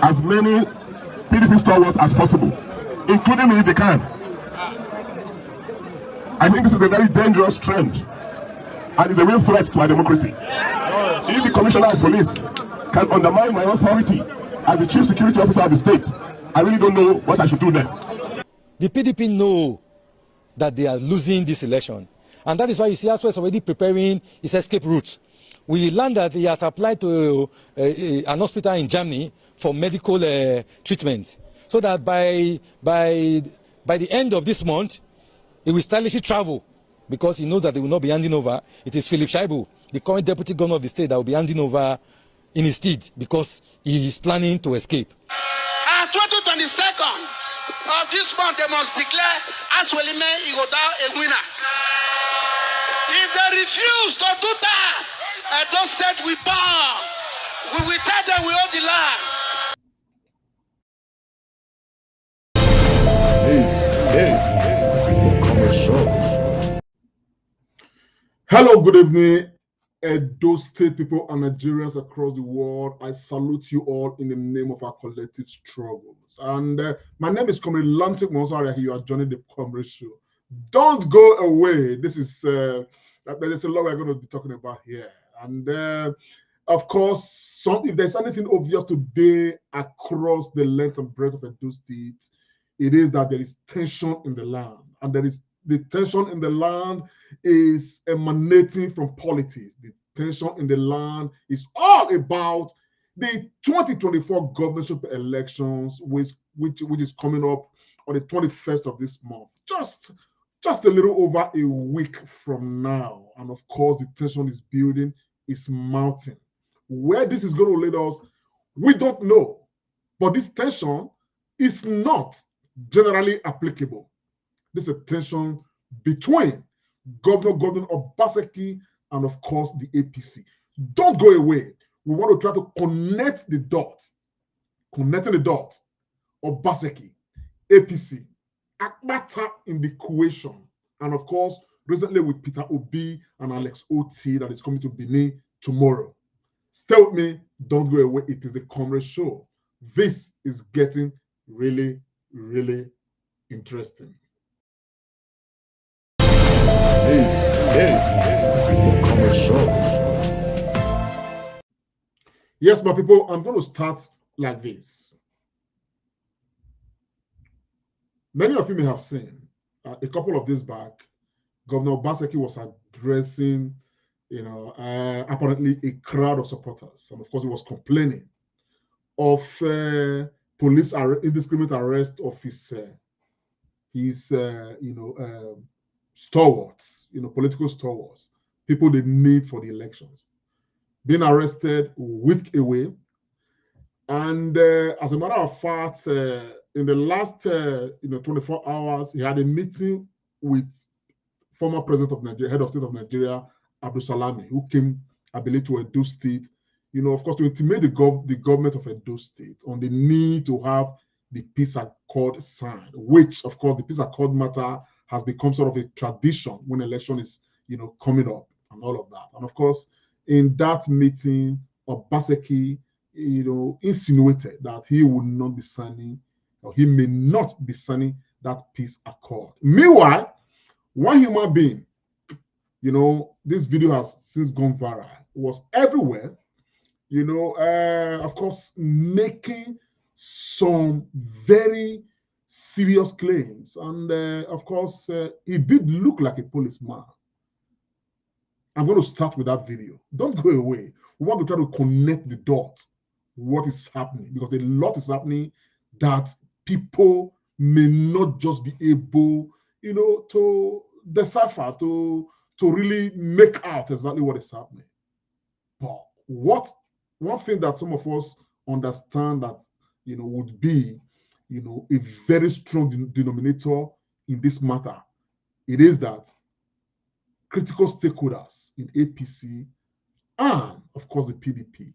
as many PDP stalwarts as possible, including me if they can. I think this is a very dangerous trend, and it's a real threat to our democracy. If the Commissioner of Police can undermine my authority as the Chief Security Officer of the state, I really don't know what I should do next. The PDP know that they are losing this election, and that is why you see ASWA is already preparing its escape route. We learned that he has applied to an hospital in Germany for medical treatment, so that by the end of this month, he will stylishly travel, because he knows that they will not be handing over. It is Philip Shaibu, the current deputy governor of the state, that will be handing over in his stead, because he is planning to escape. 2022 of this month, they must declare Aswelime Igoda a winner. If they refuse to do that, those states will bow. We will tell them we own the land. Hello, good evening, Edo State people and Nigerians across the world. I salute you all in the name of our collective struggles. And my name is Comrade Lantic Monsari. You are joining the Comrade Show. Don't go away. This is there's a lot we're going to be talking about here. And of course, if there's anything obvious today across the length and breadth of Edo State, it is that there is tension in the land, and the tension in the land is emanating from politics. The tension in the land is all about the 2024 governorship elections, which is coming up on the 21st of this month. Just a little over a week from now. And of course, the tension is building, is mounting. Where this is going to lead us, we don't know. But this tension is not generally applicable. This is a tension between Governor Obaseki and, of course, the APC. Don't go away. We want to try to connect the dots. Connecting the dots. Obaseki, APC, Akpata in the equation. And, of course, recently with Peter Obi and Alex Otti that is coming to Benin tomorrow. Stay with me. Don't go away. It is a Comrade Show. This is getting really, really interesting. Yes, my people, I'm going to start like this. Many of you may have seen a couple of days back, Governor Obaseki was addressing, apparently a crowd of supporters, and of course, he was complaining of police indiscriminate arrest of his stalwarts, political stalwarts, people they need for the elections, being arrested, whisked away. And as a matter of fact, in the last 24 hours, he had a meeting with former president of Nigeria, head of state of Nigeria, Abdul Salami, who came, I believe, to Edo State, of course, to intimate the government of Edo State on the need to have the peace accord signed, which, of course, the peace accord matter has become sort of a tradition when election is, coming up and all of that. And of course, in that meeting, Obaseki, insinuated that he would not be signing, or he may not be signing that peace accord. Meanwhile, one human being, this video has since gone viral, was everywhere, of course, making some very serious claims. And of course, he did look like a policeman. I'm going to start with that video. Don't go away. We want to try to connect the dots, what is happening, because a lot is happening that people may not just be able, to decipher, to really make out exactly what is happening. But one thing that some of us understand that, would be, a very strong denominator in this matter, it is that critical stakeholders in APC and, of course, the PDP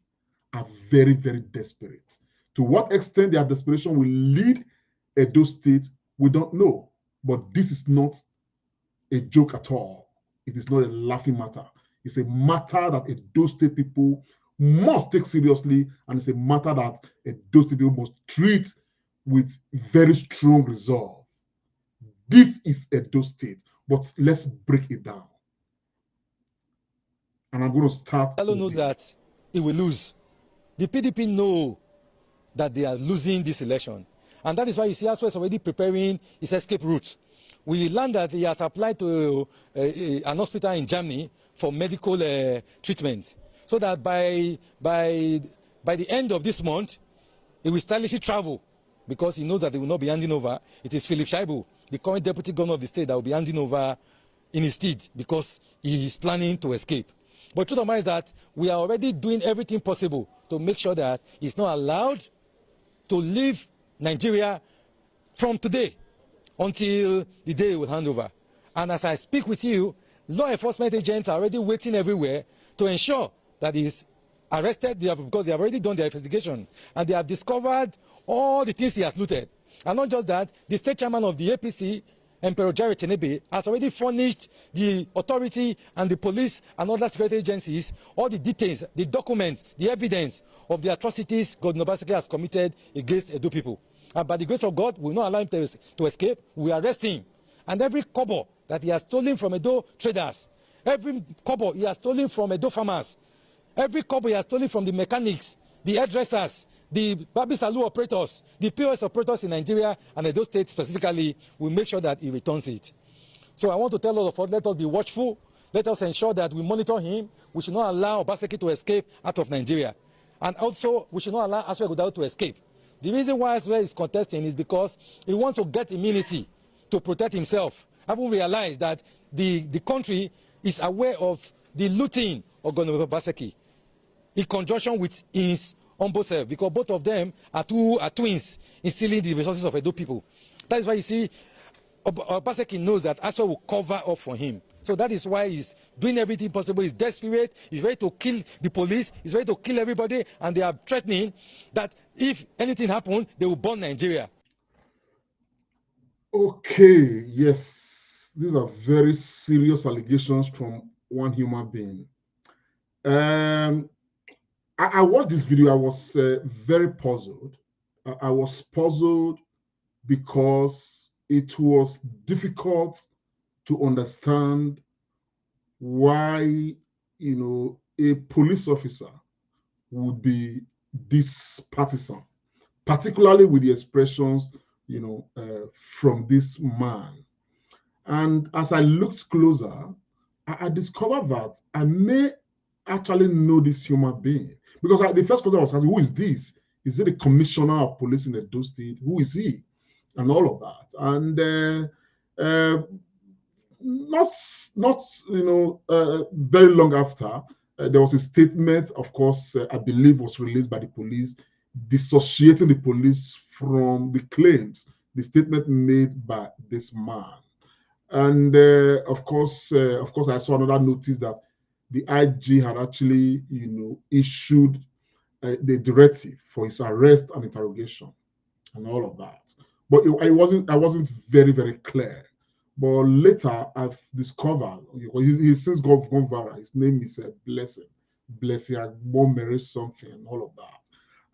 are very, very desperate. To what extent their desperation will lead Edo State, we don't know. But this is not a joke at all. It is not a laughing matter. It's a matter that Edo State people must take seriously, and it's a matter that those people must treat with very strong resolve. This is Edo State, but let's break it down. And I'm going to start. Hello knows that he will lose. The PDP know that they are losing this election. And that is why you see Aswa is already preparing his escape route. We learned that he has applied to an hospital in Germany for medical treatment. So that by the end of this month, he will stylishly travel, because he knows that he will not be handing over. It is Philip Shaibu, the current deputy governor of the state, that will be handing over in his stead, because he is planning to escape. But the truth of the matter is that we are already doing everything possible to make sure that he's not allowed to leave Nigeria from today until the day he will hand over. And as I speak with you, law enforcement agents are already waiting everywhere to ensure that he's arrested, because they have already done their investigation and they have discovered all the things he has looted. And not just that, the state chairman of the APC, Emperor Jared Tenebe, has already furnished the authority and the police and other security agencies all the details, the documents, the evidence of the atrocities Governor Obaseki has committed against Edo people. And by the grace of God, we will not allow him to escape. We arrest him. And every kobo that he has stolen from Edo traders, every kobo he has stolen from Edo farmers, every kobo he has stolen from the mechanics, the hairdressers, the Babi Salu operators, the POS operators in Nigeria and Edo State specifically, will make sure that he returns it. So I want to tell all of us, let us be watchful. Let us ensure that we monitor him. We should not allow Obaseki to escape out of Nigeria. And also, we should not allow Aswe Godao to escape. The reason why Aswe is contesting is because he wants to get immunity to protect himself. Having realized that the country is aware of the looting of Governor Obaseki in conjunction with his humble self, because both of them are twins in stealing the resources of Edo people. That is why you see Obaseki knows that Aswa will cover up for him. So that is why he's doing everything possible. He's desperate. He's ready to kill the police. He's ready to kill everybody. And they are threatening that if anything happens, they will burn Nigeria. Okay, yes. These are very serious allegations from one human being. I watched this video. I was very puzzled. I was puzzled because it was difficult to understand why, a police officer would be this partisan, particularly with the expressions, from this man. And as I looked closer, I discovered that I may actually know this human being, because the first question I was asking, who is this? Is it the commissioner of police in Edo State? Who is he? And all of that. And not very long after, there was a statement, of course, I believe was released by the police, dissociating the police from the claims, the statement made by this man. And of course, I saw another notice that the IG had actually, issued the directive for his arrest and interrogation and all of that. But I wasn't very, very clear. But later, I've discovered, he's since gone viral. His name is Blessing Agbomery something and all of that.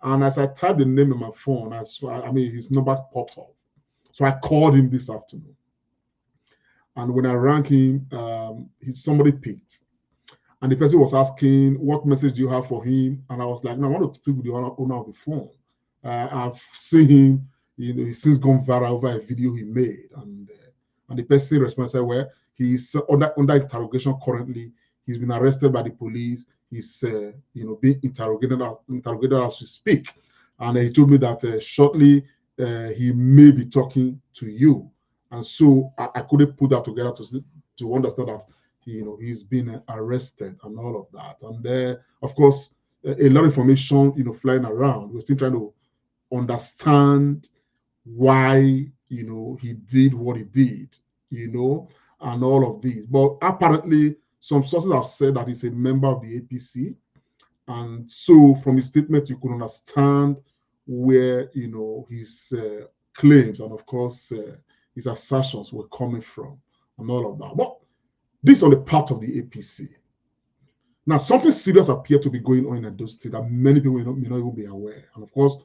And as I typed the name in my phone, his number popped up. So I called him this afternoon. And when I rang him, somebody picked. And the person was asking, what message do you have for him? And I was like, no, I want to speak with the owner of the phone. I've seen him, he's since gone viral over a video he made. And the person responded, said, well, he's under interrogation currently. He's been arrested by the police. He's, being interrogated as we speak. And he told me that shortly he may be talking to you. And so I couldn't put that together to understand that he's been arrested and all of that. And of course, a lot of information flying around. We're still trying to understand why he did what he did, and all of these. But apparently, some sources have said that he's a member of the APC, and so from his statement, you could understand where his claims and of course his assertions were coming from and all of that. But this on the part of the APC. Now, something serious appeared to be going on in Edo State that many people may not even be aware. And of course,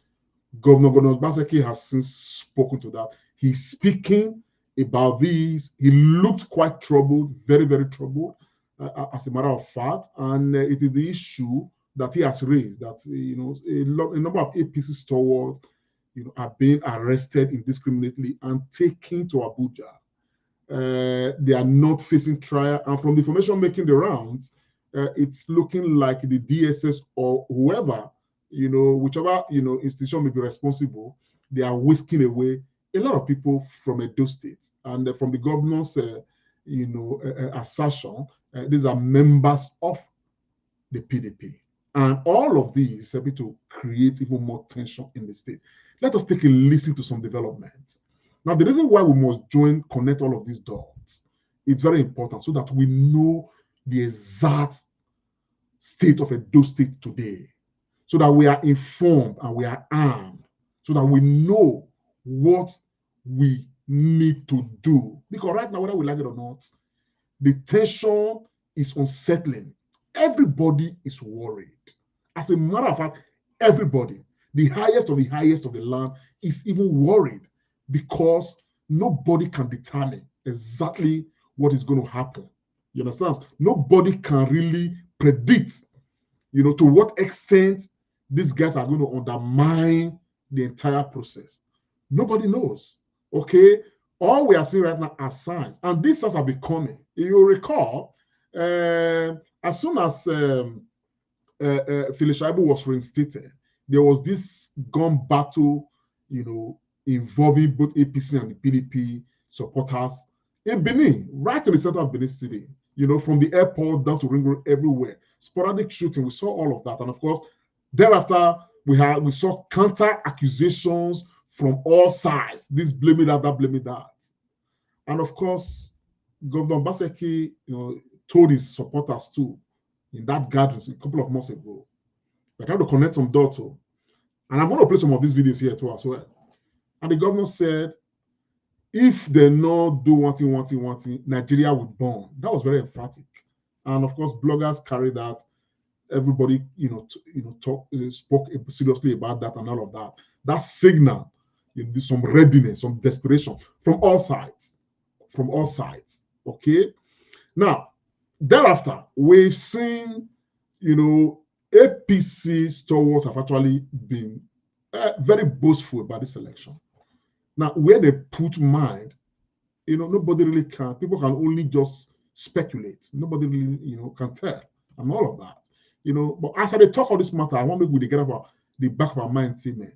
Governor Obaseki has since spoken to that. He's speaking about this. He looked quite troubled, very, very troubled, as a matter of fact. And it is the issue that he has raised that, a number of APC stalwarts, are being arrested indiscriminately and taken to Abuja. They are not facing trial. And from the information making the rounds, it's looking like the DSS or whoever, whichever, institution may be responsible, they are whisking away a lot of people from Edo State. And from the governor's, assertion, these are members of the PDP. And all of these is able to create even more tension in the state. Let us take a listen to some developments. Now, the reason why we must connect all of these dots, it's very important so that we know the exact state of Edo State today, so that we are informed and we are armed, so that we know what we need to do. Because right now, whether we like it or not, the tension is unsettling. Everybody is worried. As a matter of fact, everybody, the highest of the land, is even worried because nobody can determine exactly what is going to happen. You understand? Nobody can really predict, to what extent these guys are going to undermine the entire process. Nobody knows. Okay? All we are seeing right now are signs, and these signs are becoming. If you recall, as soon as Phyllis Shaibu was reinstated, there was this gun battle, involving both APC and the PDP supporters in Benin, right in the center of Benin City, from the airport down to Ring Road, everywhere. Sporadic shooting, we saw all of that. And of course, thereafter, we saw counter accusations from all sides. This blaming that, that blaming that. And of course, Governor Obaseki, told his supporters too, in that gathering a couple of months ago. We're trying to connect some dots. And I'm going to play some of these videos here too as well. And the governor said, if they not do one thing, Nigeria would burn. That was very emphatic. And of course, bloggers carry that. Everybody, spoke seriously about that and all of that. That signal, some readiness, some desperation from all sides. From all sides. Okay. Now, thereafter, we've seen, APC stalwarts have actually been very boastful about this election. Now, where they put mind, nobody really can. People can only just speculate. Nobody really, can tell, and all of that. But as I talk on this matter, I want to get out the back of our mind, say, man,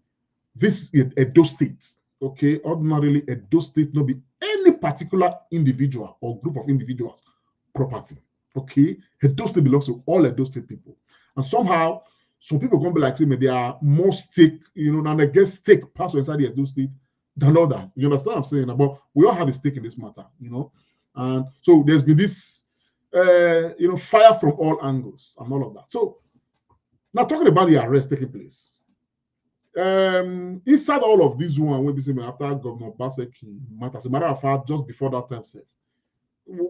this is Edo State. Okay, ordinarily Edo State not be any particular individual or group of individuals property. Okay, Edo State belongs to all Edo State people, and somehow some people gonna be like, say, man, they are more stake, and they get stake passed inside the Edo State than others. You understand what I'm saying? But we all have a stake in this matter, and so there's been this, fire from all angles and all of that. So now talking about the arrest taking place. Inside all of this one, we be saying after Governor Obaseki matter, as a matter of fact, just before that time,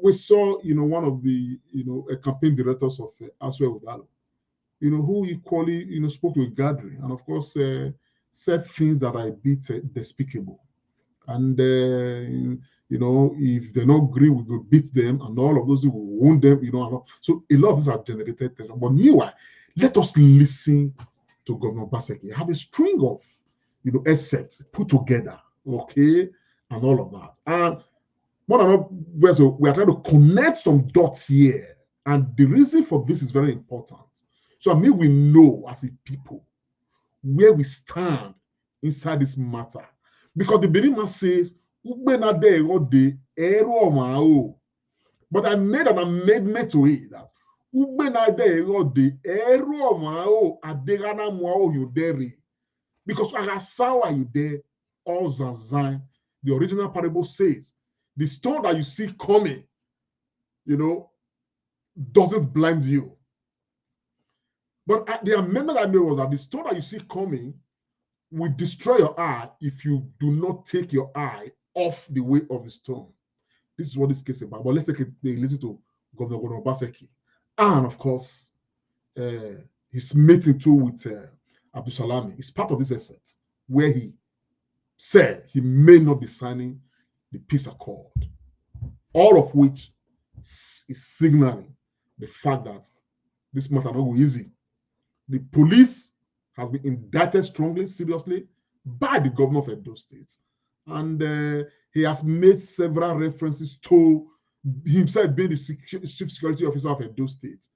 we saw, one of the, a campaign directors of Aswe Udalo, who equally, spoke to a gathering, and of course, said things that are a bit despicable. And, if they don't agree, we will beat them, and all of those who will wound them, So a lot of this have generated tension. But meanwhile, let us listen to Governor Obaseki. Have a string of, assets put together, okay, and all of that. And more than all, so we are trying to connect some dots here. And the reason for this is very important. So we know as a people where we stand inside this matter. Because the Benin man says, but I made an amendment to it that because Agasawa you there, all Zanzan, the original parable says, the storm that you see coming, doesn't blind you. But the amendment I made was that the storm that you see coming will destroy your eye if you do not take your eye off the way of the storm. This is what this case is about. But let's take a listen to Governor Obaseki. And of course, his meeting too with Abdul Salami is part of this excerpt where he said he may not be signing the peace accord, all of which is signaling the fact that this matter not go easy. The police has been indicted strongly, seriously, by the governor of Edo State. And he has made several references to himself being the chief security officer of Edo State.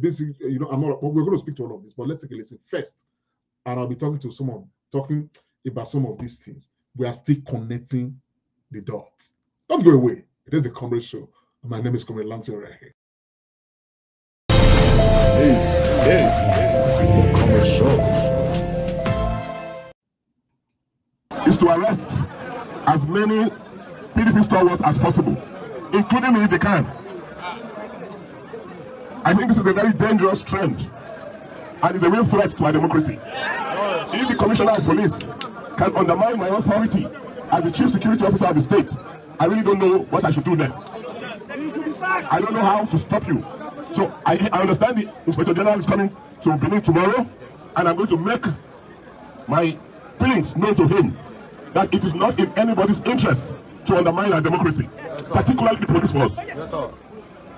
Basically, you know, we're going to speak to all of this, but let's take a listen first. And I'll be talking about some of these things. We are still connecting the dots. Don't go away. It is the Comrade Show. My name is Comrade Lanto right here. The Comrade Show is to arrest as many PDP stalwarts as possible, including me if they can. I think this is a very dangerous trend and is a real threat to our democracy. If the Commissioner of Police can undermine my authority as the Chief Security Officer of the state, I really don't know what I should do next. I don't know how to stop you. So I understand the Inspector General is coming to Benin tomorrow, and I'm going to make my feelings known to him that it is not in anybody's interest to undermine our democracy, particularly the police force.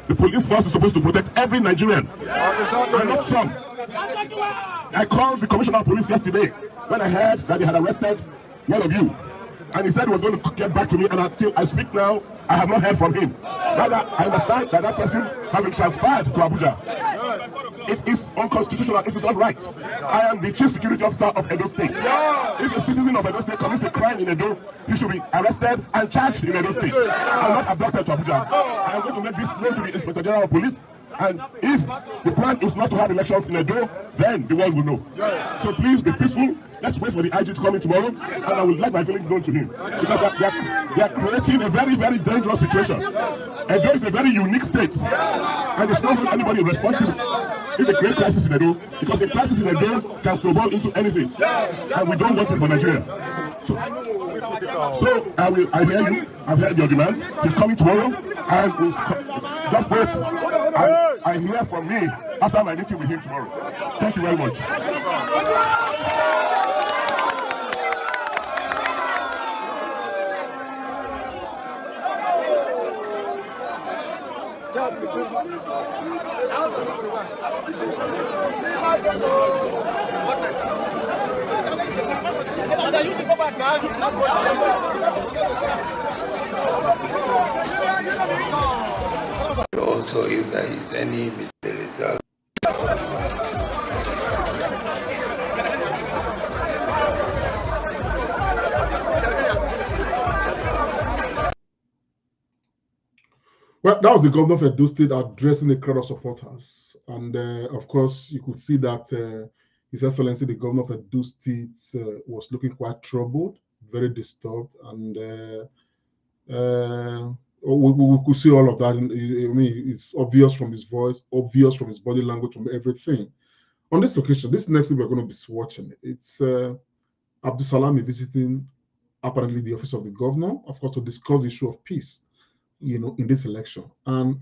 The police force is supposed to protect every Nigerian, and not some. I called the Commissioner of Police yesterday when I heard that they had arrested one of you, and he said he was going to get back to me, and until I speak now, I have not heard from him. Rather, I understand that that person has been transferred to Abuja. It is unconstitutional. It is not right. I am the Chief Security Officer of Edo State. If a citizen of Edo State commits a crime in Edo, he should be arrested and charged in Edo State, and not abducted to Abuja. I am going to make this known to the Inspector General of Police, and if the plan is not to have elections in Edo, then the world will know. So please be peaceful. Let's wait for the IG to come in tomorrow, and I will let my feelings known to him. Because they are creating a very, very dangerous situation. Edo is a very unique state, and it's not anybody responsible if they create crisis in Edo, because a crisis in Edo can snowball into anything, and we don't want it for Nigeria. So I hear you. I've heard your demands. He's coming tomorrow, and we'll just wait. I hear from me after my meeting with him tomorrow. Thank you very much. Also, if there is any result. Well, that was the governor of Edo State addressing the crowd of supporters. And of course, you could see that His Excellency, the governor of Edo State, was looking quite troubled, very disturbed. And we could see all of that. I mean, it's obvious from his voice, obvious from his body language, from everything. On this occasion, this next thing we're going to be watching, it's Abdul Salami visiting apparently the office of the governor, of course, to discuss the issue of peace, you know, in this election. And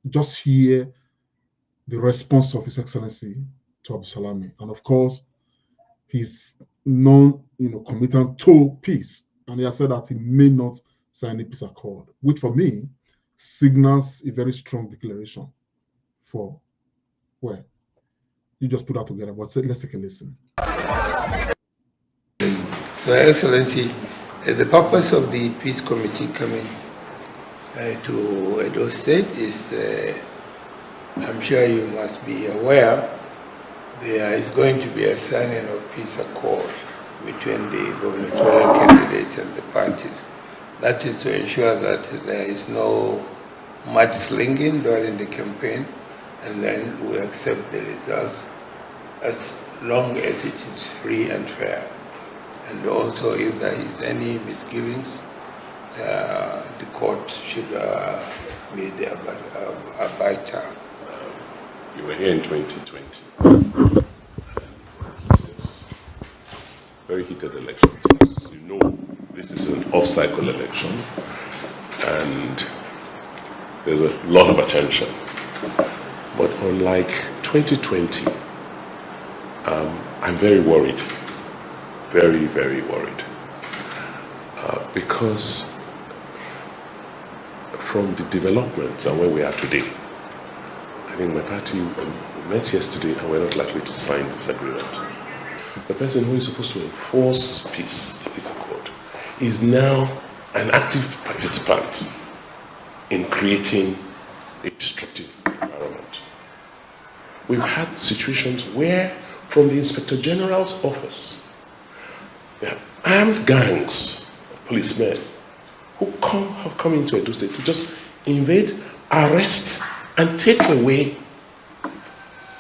just hear the response of His Excellency to Abdul Salami. And of course, he's committed to peace. And he has said that he may not sign a peace accord, which for me signals a very strong declaration for, well, you just put that together, but let's take a listen. So, Excellency, the purpose of the Peace Committee coming to Edo State is, I'm sure you must be aware, there is going to be a signing of peace accord between the gubernatorial candidates and the parties. That is to ensure that there is no mudslinging during the campaign, and then we accept the results as long as it is free and fair. And also, if there is any misgivings, the court should be there, but abide time. You were here in 2020. Very heated elections. As you know, this is an off-cycle election, and there's a lot of attention. But unlike 2020, I'm very worried. Very, very worried. Because from the developments and where we are today, I think my party met yesterday and we're not likely to sign this agreement. The person who is supposed to enforce peace, the peace accord, is now an active participant in creating a destructive environment. We've had situations where, from the Inspector General's office, there are armed gangs of policemen who have come into Edo State to just invade, arrest, and take away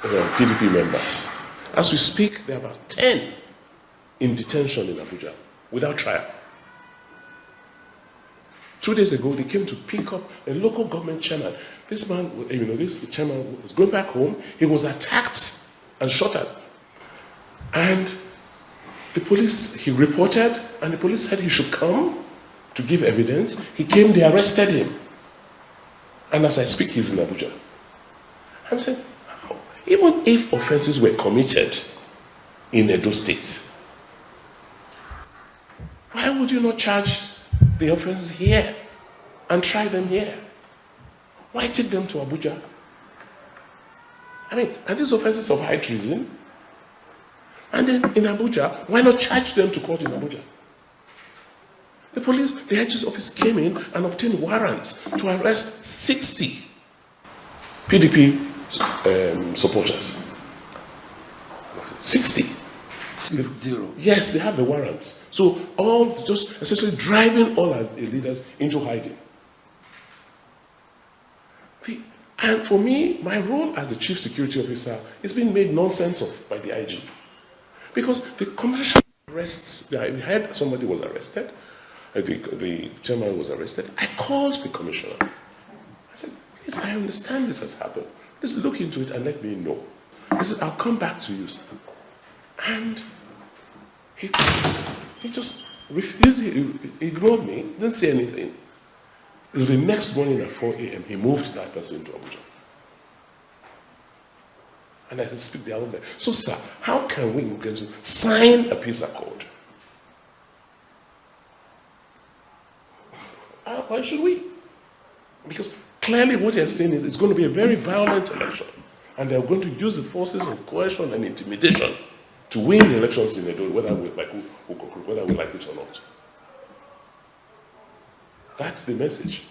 PDP members. As we speak, there are about 10 in detention in Abuja without trial. 2 days ago, they came to pick up a local government chairman. This man, this chairman was going back home. He was attacked and shot at. And the police, he reported, and the police said he should come to give evidence. He came, they arrested him. And as I speak, he's in Abuja. I'm saying, how? Even if offenses were committed in Edo State, why would you not charge the offenses here and try them here? Why take them to Abuja? I mean, are these offenses of high treason? And then in Abuja, why not charge them to court in Abuja? The police, the IG's office came in and obtained warrants to arrest 60 PDP supporters. 60. 60. Yes, they have the warrants. So all just essentially driving all our leaders into hiding. And for me, my role as the chief security officer is being made nonsense of by the IG. Because the commission arrests, we heard somebody was arrested, the chairman was arrested. I called the commissioner. I said, please, I understand this has happened. Please look into it and let me know. He said, I'll come back to you, sir. And he just refused, he ignored me, didn't say anything. It was the next morning at 4 a.m. he moved that person to Abuja. And I said, speak the other way. So, sir, how can we sign a peace accord? Why should we? Because clearly what they're saying is it's going to be a very violent election. And they're going to use the forces of coercion and intimidation to win the elections in Edo, whether we like it or not. That's the message.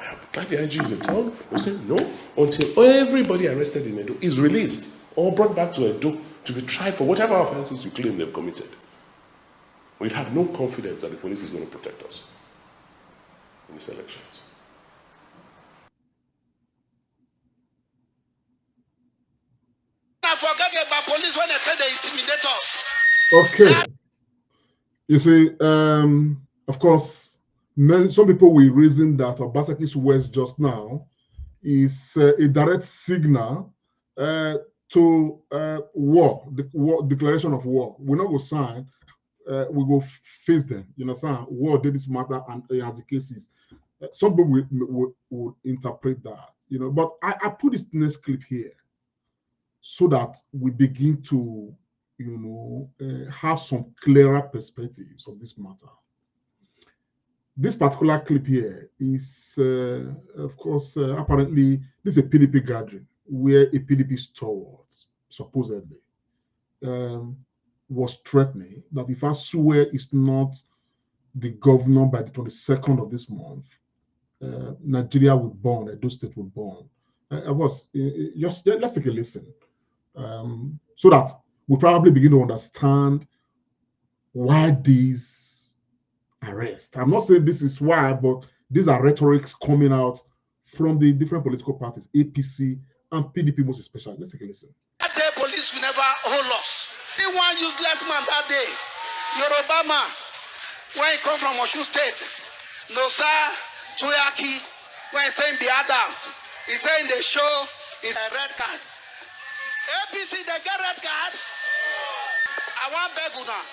I'm glad the IG is in town. We say no until everybody arrested in Edo is released or brought back to Edo to be tried for whatever offenses you claim they've committed. We have no confidence that the police is going to protect us in these elections. I forget about police when they say they intimidate us. Okay. You see, of course, some people will reason that Obaseki's words just now is a direct signal to war, the declaration of war. We're not going to sign, we go face them. You understand? War did this matter, and as the cases, some people would interpret that, But I put this next clip here so that we begin to, have some clearer perspectives of this matter. This particular clip here is, of course, apparently, this is a PDP gathering where a PDP stalwart, supposedly, was threatening that if Asue is not the governor by the 22nd of this month, Nigeria will burn, Edo State will burn. Let's take a listen, so that we probably begin to understand why these arrests. I'm not saying this is why, but these are rhetorics coming out from the different political parties, APC and PDP most especially. Let's take a listen. That day, police will never hold us. The one useless man that day, Yoruba man, when he come from Osun State, Nosa, Tuyaki, when he saying the Adams, he saying the show is a red card. APC, they get red card. I want beg you now.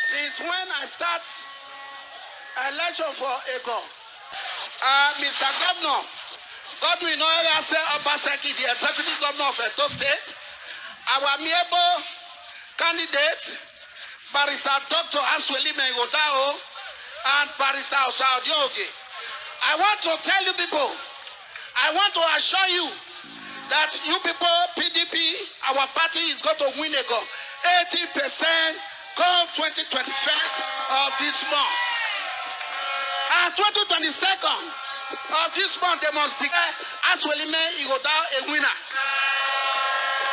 Since when I start election for EDO, Mr. Governor, God will know say Obaseki, the executive governor of Edo State, our amiable candidate, Barrister Dr. Aswelime Igodao, and Barrister Osaodioge. I want to tell you people, I want to assure you that you people, PDP, our party is going to win 80% come 2021 of this month. And 2022 of this month, they must declare Aswelime Igodao a winner.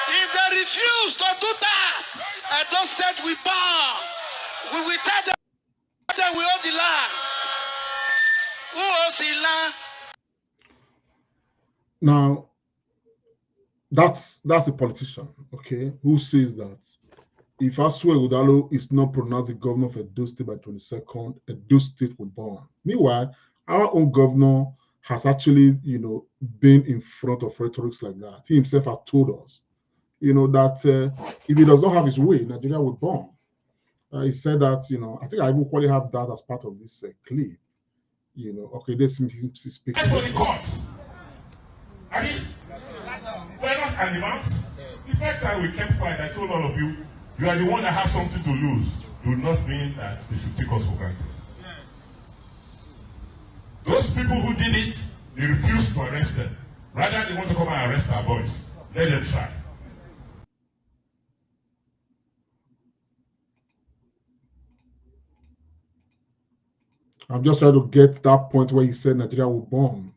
If they refuse to do that, Edo State will burn. We will tell them that we own the land. Who owns the land? Now, that's a politician, okay, who says that if Asue Udalo is not pronounced the governor of Edo State by 22nd, Edo State will burn. Meanwhile, our own governor has actually, been in front of rhetorics like that. He himself has told us, that if he does not have his way, Nigeria will burn. He said that, I think I will probably have that as part of this clip. Okay, this is speaking. For the court. I mean, we're not animals. The fact that we kept quiet, I told all of you, you are the one that have something to lose. Do not mean that they should take us for granted. Yes. Those people who did it, they refused to arrest them. Rather, they want to come and arrest our boys. Let them try. I'm just trying to get that point where he said Nigeria will bomb.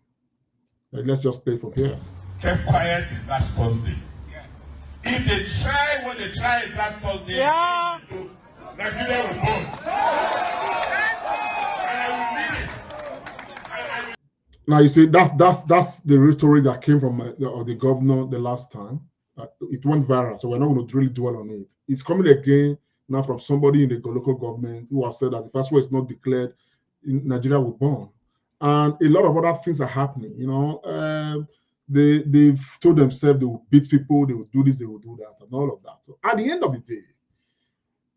Let's just play from here. Kept quiet last Thursday. Yeah. If they try what they tried last Thursday, Nigeria will bomb. And I will mean it. Now you see, that's the rhetoric that came from the governor the last time. It went viral, so we're not going to really dwell on it. It's coming again now from somebody in the local government who has said that if Aswa is not declared, Nigeria will burn. And a lot of other things are happening. They've told themselves they will beat people, they will do this, they will do that, and all of that. So at the end of the day,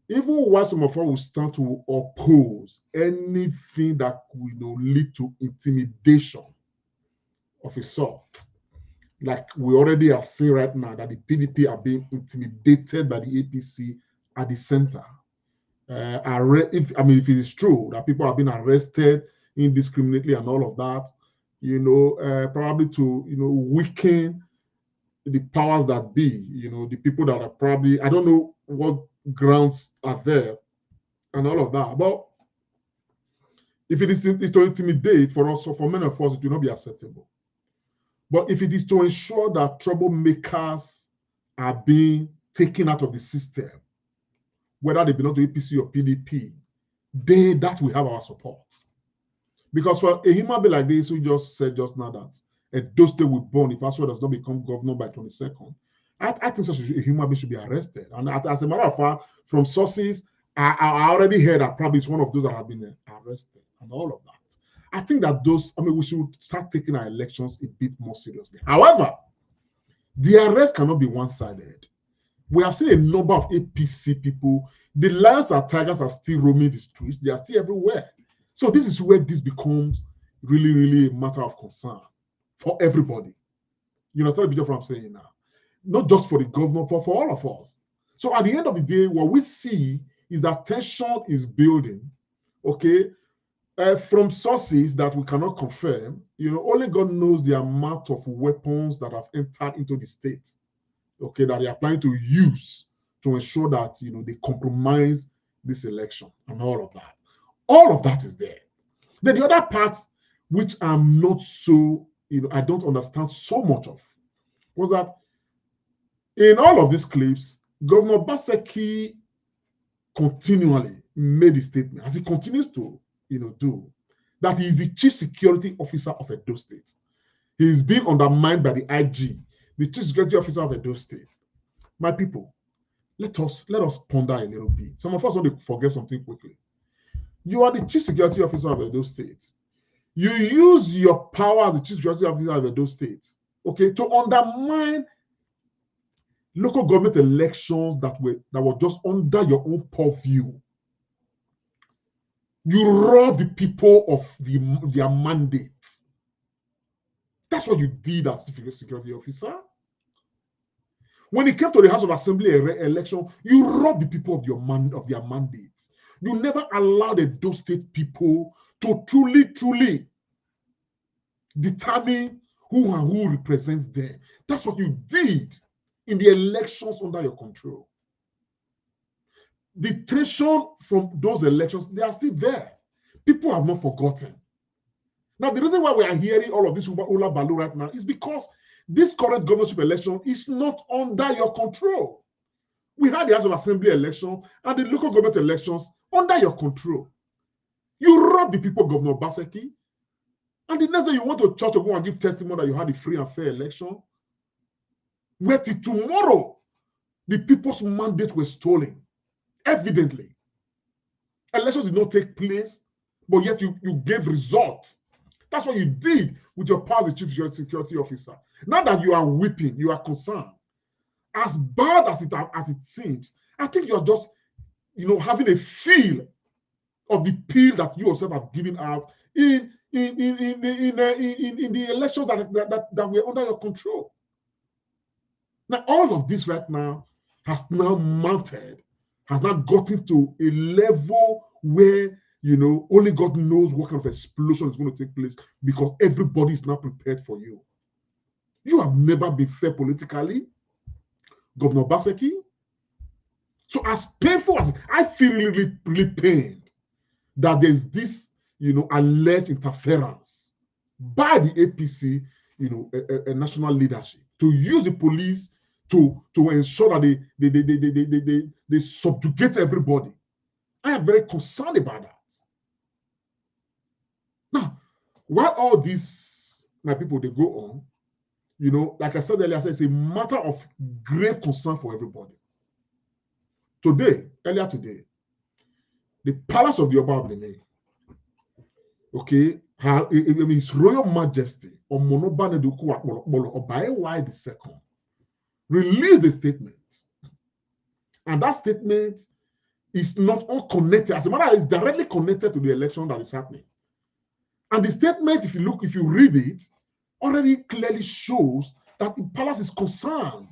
even while some of us will start to oppose anything that will lead to intimidation of a sort, like we already are seeing right now that the PDP are being intimidated by the APC at the center. If it is true that people are being arrested indiscriminately and all of that, probably to weaken the powers that be, the people that are probably, I don't know what grounds are there and all of that. But if it is to intimidate for us, for many of us, it will not be acceptable. But if it is to ensure that troublemakers are being taken out of the system, whether they belong to APC or PDP, that will have our support. Because for a human being like this, who just said just now that Edo State will burn if Aswa does not become governor by 22nd, I think such a human being should be arrested. And as a matter of fact, from sources, I already heard that probably it's one of those that have been arrested and all of that. I think that we should start taking our elections a bit more seriously. However, the arrest cannot be one-sided. We have seen a number of APC people. The lions and tigers are still roaming the streets. They are still everywhere. So this is where this becomes really, really a matter of concern for everybody. You understand what I'm saying now? Not just for the governor, but for all of us. So at the end of the day, what we see is that tension is building, okay, from sources that we cannot confirm. Only God knows the amount of weapons that have entered into the state, okay, that they are planning to use to ensure that, they compromise this election and all of that. All of that is there. Then the other part, which I'm not so, I don't understand so much of, was that in all of these clips, Governor Obaseki continually made a statement, as he continues to, do, that he is the chief security officer of Edo State. He is being undermined by the IG, the chief security officer of Edo State. My people, let us ponder a little bit. Some of us want to forget something quickly. You are the chief security officer of Edo State. You use your power as the chief security officer of Edo State, okay, to undermine local government elections that were just under your own purview. You rob the people of their mandate. That's what you did as security officer. When it came to the House of Assembly election, you robbed the people of their mandates. You never allowed those state people to truly determine who represents them. That's what you did in the elections under your control. The tension from those elections, they are still there. People have not forgotten. Now, the reason why we are hearing all of this Ula Balu right now is because this current governorship election is not under your control. We had the House of Assembly election and the local government elections under your control. You robbed the people, Governor Obaseki, and the next day you want to church to go and give testimony that you had a free and fair election. Wait till tomorrow, the people's mandate was stolen, evidently. Elections did not take place, but yet you gave results. That's what you did with your power as chief security officer. Now that you are weeping, you are concerned. As bad as it seems, I think you are just, having a feel of the pill that you yourself have given out in the elections that were under your control. Now, all of this right now has now mounted, has now gotten to a level where only God knows what kind of explosion is going to take place, because everybody is now prepared for you. You have never been fair politically, Governor Obaseki. So as painful as I feel, really pained that there's this, alleged interference by the APC, a national leadership, to use the police to ensure that they subjugate everybody. I am very concerned about that. Now, while all this, my people, they go on, like I said earlier, it's a matter of grave concern for everybody. Earlier today, the palace of the Oba of Benin, His Royal Majesty Omonoba Neduku Akpolo Obaewa II, released a statement. And that statement is not unconnected. As a matter of fact, it's directly connected to the election that is happening. And the statement, if you read it, already clearly shows that the palace is concerned.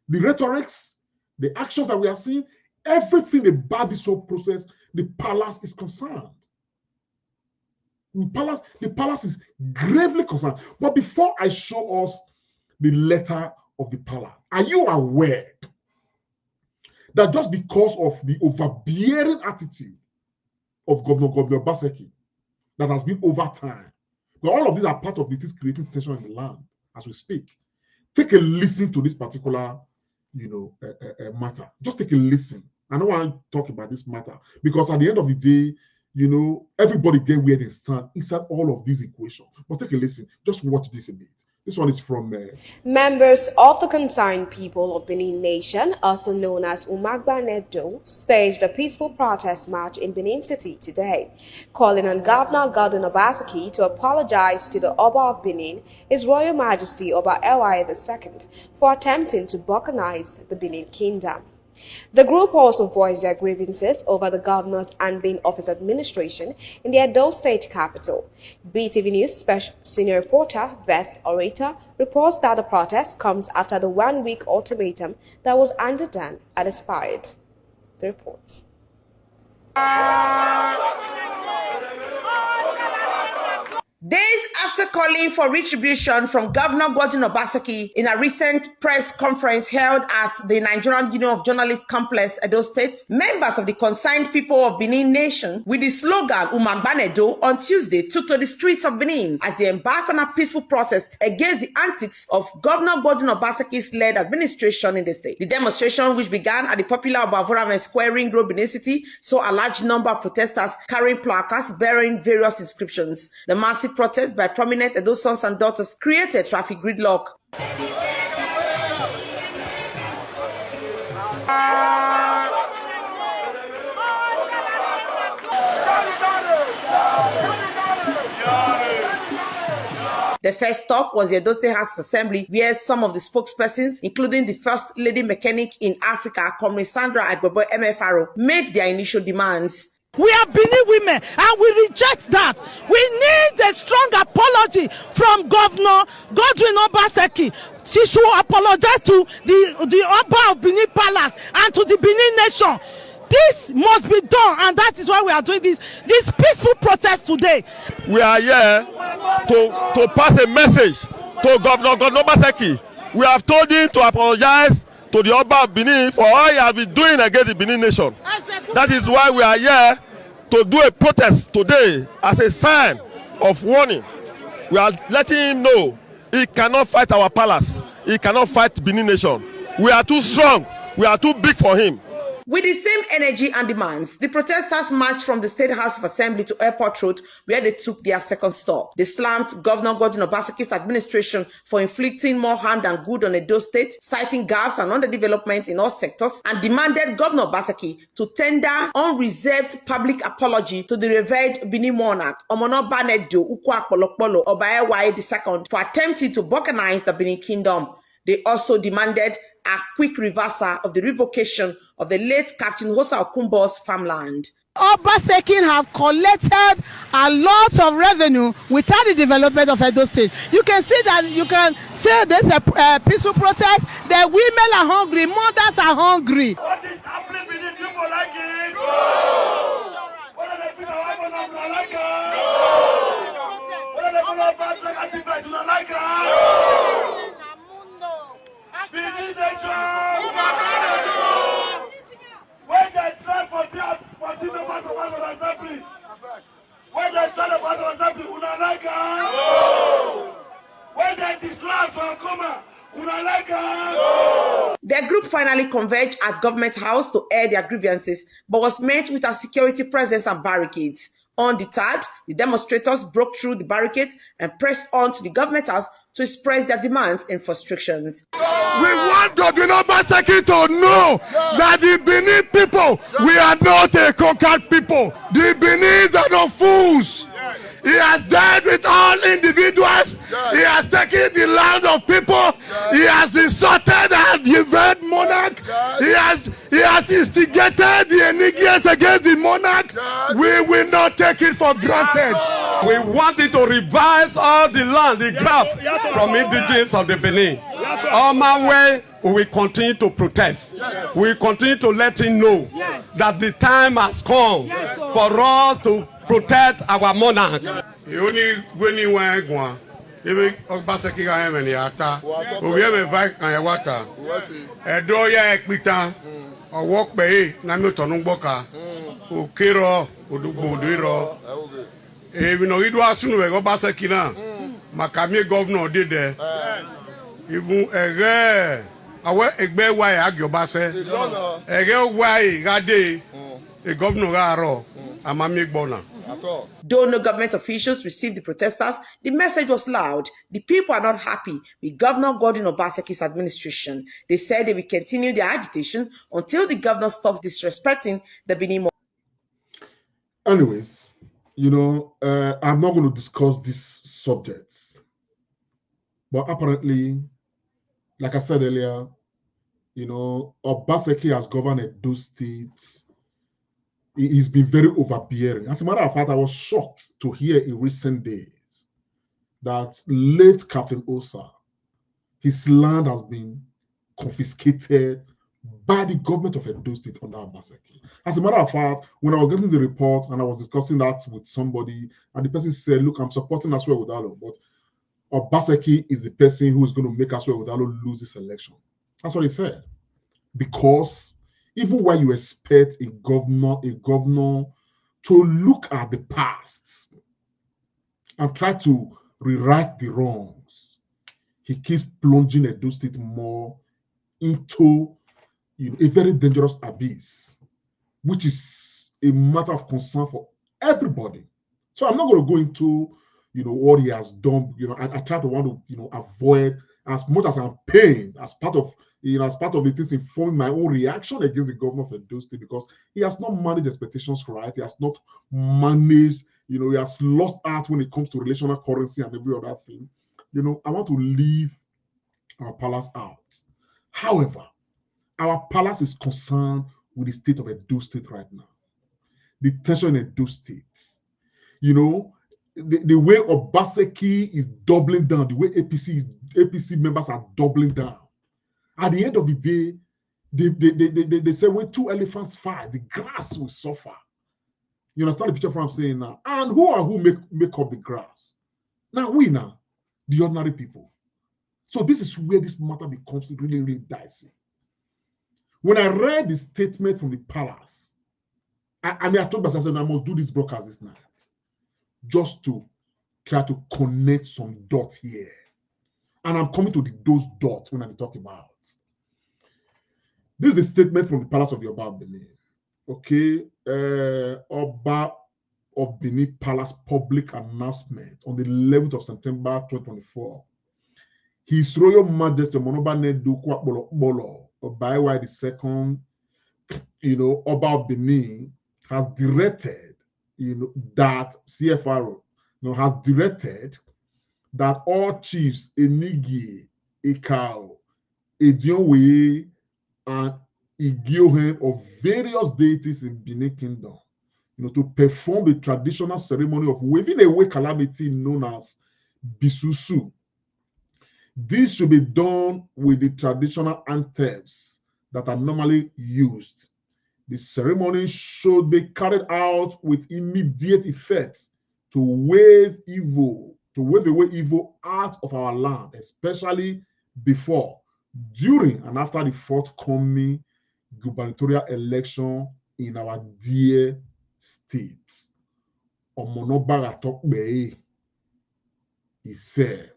The rhetorics, the actions that we are seeing, everything about this whole process, the palace is concerned. The palace is gravely concerned. But before I show us the letter of the palace, are you aware that just because of the overbearing attitude of Governor Obaseki that has been over time, but all of these are part of this creating tension in the land as we speak? Take a listen to this particular, matter. Just take a listen. I don't want to talk about this matter because at the end of the day, everybody get where they stand inside all of these equations. But take a listen. Just watch this a bit. This one is from... Members of the concerned people of Benin Nation, also known as EDO, staged a peaceful protest march in Benin City today, calling on Governor Obaseki to apologize to the Oba of Benin, His Royal Majesty Oba Ewa II, for attempting to balkanize the Benin Kingdom. The group also voiced their grievances over the governor's handling of his administration in the Edo state capital. BTV News senior reporter, Best Orator, reports that the protest comes after the one-week ultimatum that was handed down had expired. The reports. Days after calling for retribution from Governor Obaseki in a recent press conference held at the Nigerian Union of Journalists Complex, Edo State, members of the concerned people of Benin Nation with the slogan Umagbanedo on Tuesday took to the streets of Benin as they embarked on a peaceful protest against the antics of Governor Obaseki's led administration in the state. The demonstration, which began at the popular Obavoramen Square Ring Road, Benin City, saw a large number of protesters carrying placards bearing various inscriptions. The massive protest by prominent Edo sons and daughters created traffic gridlock. The first stop was the Edo State House of Assembly, where some of the spokespersons, including the First Lady Mechanic in Africa, Comrade Sandra Agbebo MFRO, made their initial demands. We are Benin women and we reject that. We need a strong apology from Governor Godwin Obaseki. She should apologize to the Oba of Benin Palace and to the Benin nation. This must be done, and that is why we are doing this peaceful protest today. We are here to pass a message to Governor Obaseki. We have told him to apologize to the Oba of Benin for all he has been doing against the Benin nation. That is why we are here to do a protest today as a sign of warning. We are letting him know he cannot fight our palace. He cannot fight Benin nation. We are too strong. We are too big for him. With the same energy and demands, the protesters marched from the State House of Assembly to Airport Road, where they took their second stop. They slammed Governor Godwin Obaseki's administration for inflicting more harm than good on Edo State, citing gaps and underdevelopment in all sectors, and demanded Governor Obaseki to tender unreserved public apology to the revered Benin monarch, Omonoba Nedo Ukwu-Akpolokpolo Obaewaye II, for attempting to balkanize the Benin Kingdom. They also demanded a quick reversal of the revocation of the late Captain Hosa Okumbo's farmland. Obaseki have collected a lot of revenue without the development of Edo State. You can see that, you can say there's a peaceful protest. The women are hungry, mothers are hungry. What is happening between people like it? No! What are the people like it? No! What are the people like it? No! Benin nation! When they try for the members of assembly, when they try the members of assembly, una like no! When they destroy us for Akoma, una like no! Their group finally converged at Government House to air their grievances, but was met with a security presence and barricades. Undeterred, the demonstrators broke through the barricades and pressed on to the Government House to express their demands and frustrations. We want Godwin Obaseki to know that the Benin people, we are not a conquered people. The Beninese are not fools. He has dealt with all individuals. He has taken the land of people. He has insulted and devoured monarch. He has instigated the Enigmas against the monarch. We will not take it for granted. We wanted to revise all the land, the grab from indigenes of the Benin. On my way, we will continue to protest. We will continue to let him know that the time has come for us to protect our monarch. The only when you want one, even Obaseki I am in the ata. We have a vice and a water. Edo ya Akpata, or walk by Namuton Boka, who Kiro, Udubudiro. Even though it was soon we go Obaseki na, Makami governor did there. Even a rare, our egbe why Agiobase, a girl why Gade, a governor Garo, a Mammy Bona. Though no government officials received the protesters, the message was loud. The people are not happy with Governor Godwin Obaseki's administration. They said they will continue their agitation until the governor stops disrespecting the Benin. Anyways, you know, I'm not going to discuss these subjects. But apparently, like I said earlier, you know, Obaseki has governed Edo State. He's been very overbearing. As a matter of fact, I was shocked to hear in recent days that late Captain Osa, his land has been confiscated by the government of Edo State under Obaseki. As a matter of fact, when I was getting the report and I was discussing that with somebody, and the person said, look, I'm supporting Asue Udalo, but Obaseki is the person who is going to make Asue Udalo lose this election. That's what he said. Because even when you expect a governor to look at the past and try to rewrite the wrongs, he keeps plunging Edo State more into, you know, a very dangerous abyss, which is a matter of concern for everybody. So I'm not going to go into, you know, what he has done. You know, I try to want to, you know, avoid as much as I'm paying as part of, you know, as part of the things informing my own reaction against the governor of Edo State, because he has not managed expectations right. He has not managed, you know, he has lost out when it comes to relational currency and every other thing. You know, I want to leave our palace out. However, our palace is concerned with the state of Edo State right now. the tension in those states. You know, the way Obaseki is doubling down, the way APC members are doubling down. At the end of the day, they say when two elephants fight, the grass will suffer. You understand the picture of what I'm saying now? And who make up the grass? Now the ordinary people. So this is where this matter becomes really, really dicey. When I read the statement from the palace, I told myself I must do this broadcast this night, just to try to connect some dots here. And I'm coming to those dots when I talk about. This is the statement from the palace of the Oba of Benin. Okay, Oba of Benin Palace public announcement on the 11th of September 2024. His Royal Majesty Monoba Nedu Kwakbolo Obaiwa II, Oba of Benin has directed, that CFRO, has directed that all chiefs, Enigi, Ekao, Edionwe, and Igiohen of various deities in Benin Kingdom, to perform the traditional ceremony of waving away calamity known as Bisusu. This should be done with the traditional anthems that are normally used. The ceremony should be carried out with immediate effect to wave away evil out of our land, especially before, during, and after the forthcoming gubernatorial election in our dear state. Omonobaga Tokbe, he said.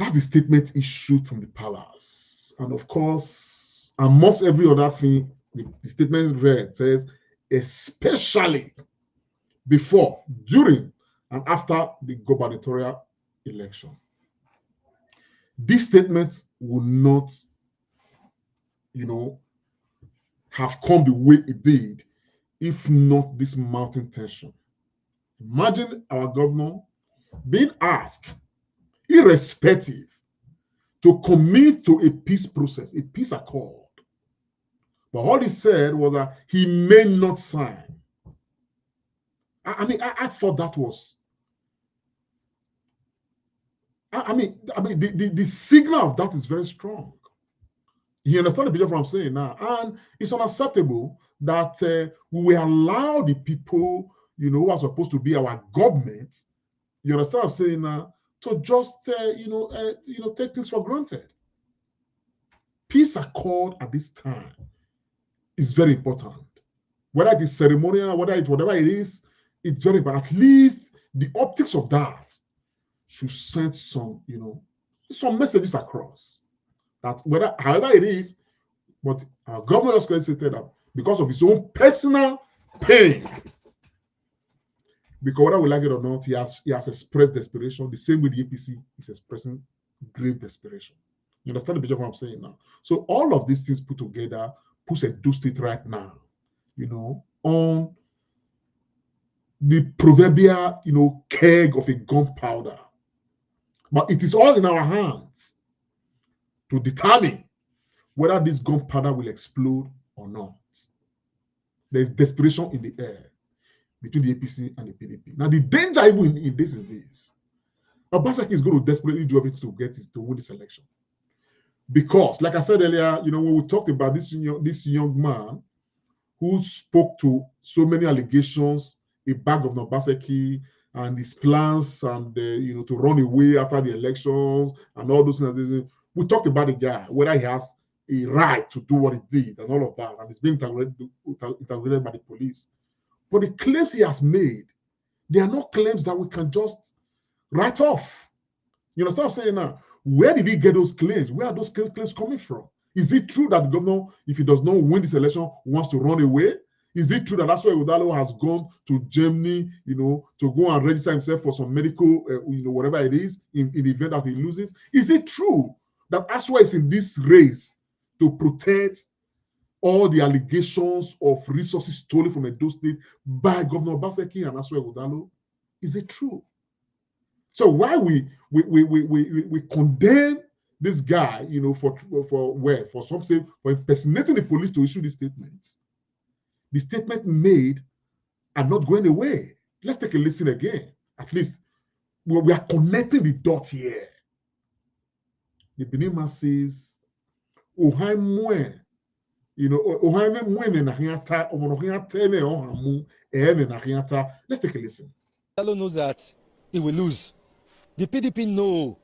That's the statement issued from the palace. And of course, amongst every other thing, the statement read says, especially before, during, and after the gubernatorial election. This statement would not, have come the way it did if not this mounting tension. Imagine our governor being asked, irrespective, to commit to a peace process, a peace accord. But all he said was that he may not sign. I thought that was. The signal of that is very strong. You understand the picture of what I'm saying now? And it's unacceptable that we will allow the people, who are supposed to be our government, you understand what I'm saying now, to just, take things for granted. Peace accord at this time is very important. Whether it is ceremonial, whatever it is, it's very important. At least the optics of that should send some, some messages across. That however it is, but our governor just stated that because of his own personal pain, because whether we like it or not, he has expressed desperation the same way the APC is expressing grave desperation. You understand the picture of what I'm saying now? So all of these things put together puts Edo State right now, on the proverbial, keg of a gunpowder. But it is all in our hands to determine whether this gunpowder will explode or not. There's desperation in the air between the APC and the PDP. Now, the danger even in this is this. Obaseki is going to desperately do everything to win this election. Because, like I said earlier, when we talked about this young man who spoke to so many allegations about Governor Obaseki and his plans and, to run away after the elections and all those things. We talked about the guy, whether he has a right to do what he did and all of that, and it's being interrogated by the police. But the claims he has made, they are not claims that we can just write off. You understand what I'm saying now? Where did he get those claims? Where are those claims coming from? Is it true that the governor, if he does not win this election, wants to run away? Is it true that that's why Udalo has gone to Germany, to go and register himself for some medical, whatever it is, in the event that he loses? Is it true that Aswa is in this race to protect all the allegations of resources stolen from Edo State by Governor Obaseki and Aswa Udalo? Is it true? So why we condemn this guy, for impersonating the police to issue these statements? the statement made are not going away. Let's take a listen again. At least we are connecting the dots here. The Benin man says, Ohaimwe, you know, Ohaimwe na hiata, omonohiata ne ohamu, na hiata. Let's take a listen. Hello knows that he will lose. The PDP know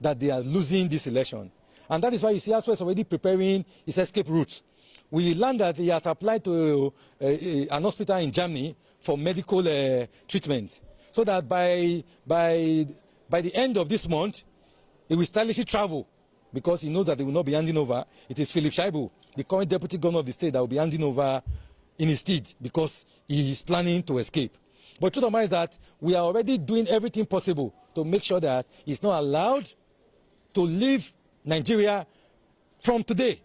that they are losing this election. And that is why you see Aswa is already preparing his escape route. We learned that he has applied to an hospital in Germany for medical treatment. So that by the end of this month, he will stylishly travel because he knows that they will not be handing over. It is Philip Shaibu, the current deputy governor of the state, that will be handing over in his stead because he is planning to escape. But truth of mind is that we are already doing everything possible to make sure that he's not allowed to leave Nigeria from today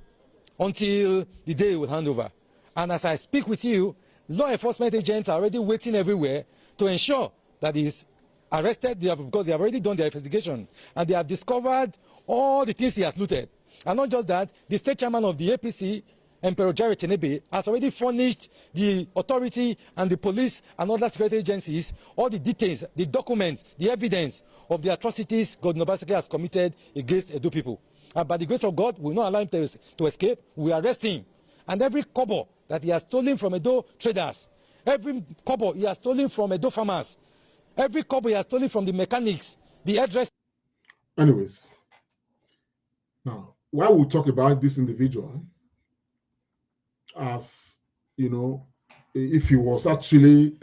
until the day he will hand over. And as I speak with you, law enforcement agents are already waiting everywhere to ensure that he's arrested because they have already done their investigation and they have discovered all the things he has looted. And not just that, the state chairman of the APC, Emperor Jared Chenebe, has already furnished the authority and the police and other security agencies all the details, the documents, the evidence of the atrocities Governor Obaseki has committed against Edo people. And by the grace of God, we will not allow him to escape. We arrest him. And every kobo that he has stolen from Edo traders, every kobo he has stolen from Edo farmers, every kobo he has stolen from the mechanics, the hairdressers. Anyways, now, while we talk about this individual, as you know, if he was actually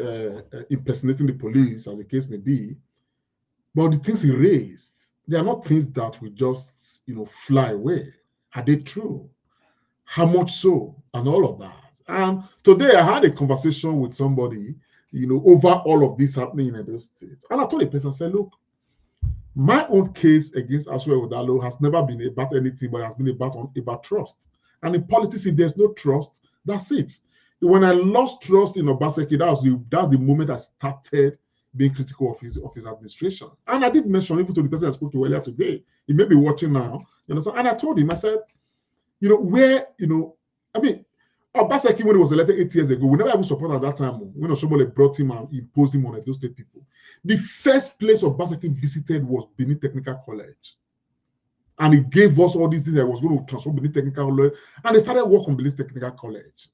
impersonating the police, as the case may be, but the things he raised, they are not things that will just, you know, fly away. Are they true? How much so? And all of that. And today I had a conversation with somebody, you know, over all of this happening in Edo State. And I told the person, I said, look, my own case against Asue Odalo has never been about anything, but it has been about trust. And in politics, if there's no trust, that's it. When I lost trust in Obaseki, that's the moment I started being critical of his administration. And I did mention, even to the person I spoke to earlier today, he may be watching now, you understand? And I told him, I said, you know, where, you know, I mean, Obaseki, when he was elected 8 years ago, we never even supported at that time when Oshomole brought him and imposed him on those state people. The first place Obaseki visited was Benin Technical College. And he gave us all these things that was going to transform Benin Technical College. And they started work on Benin Technical College.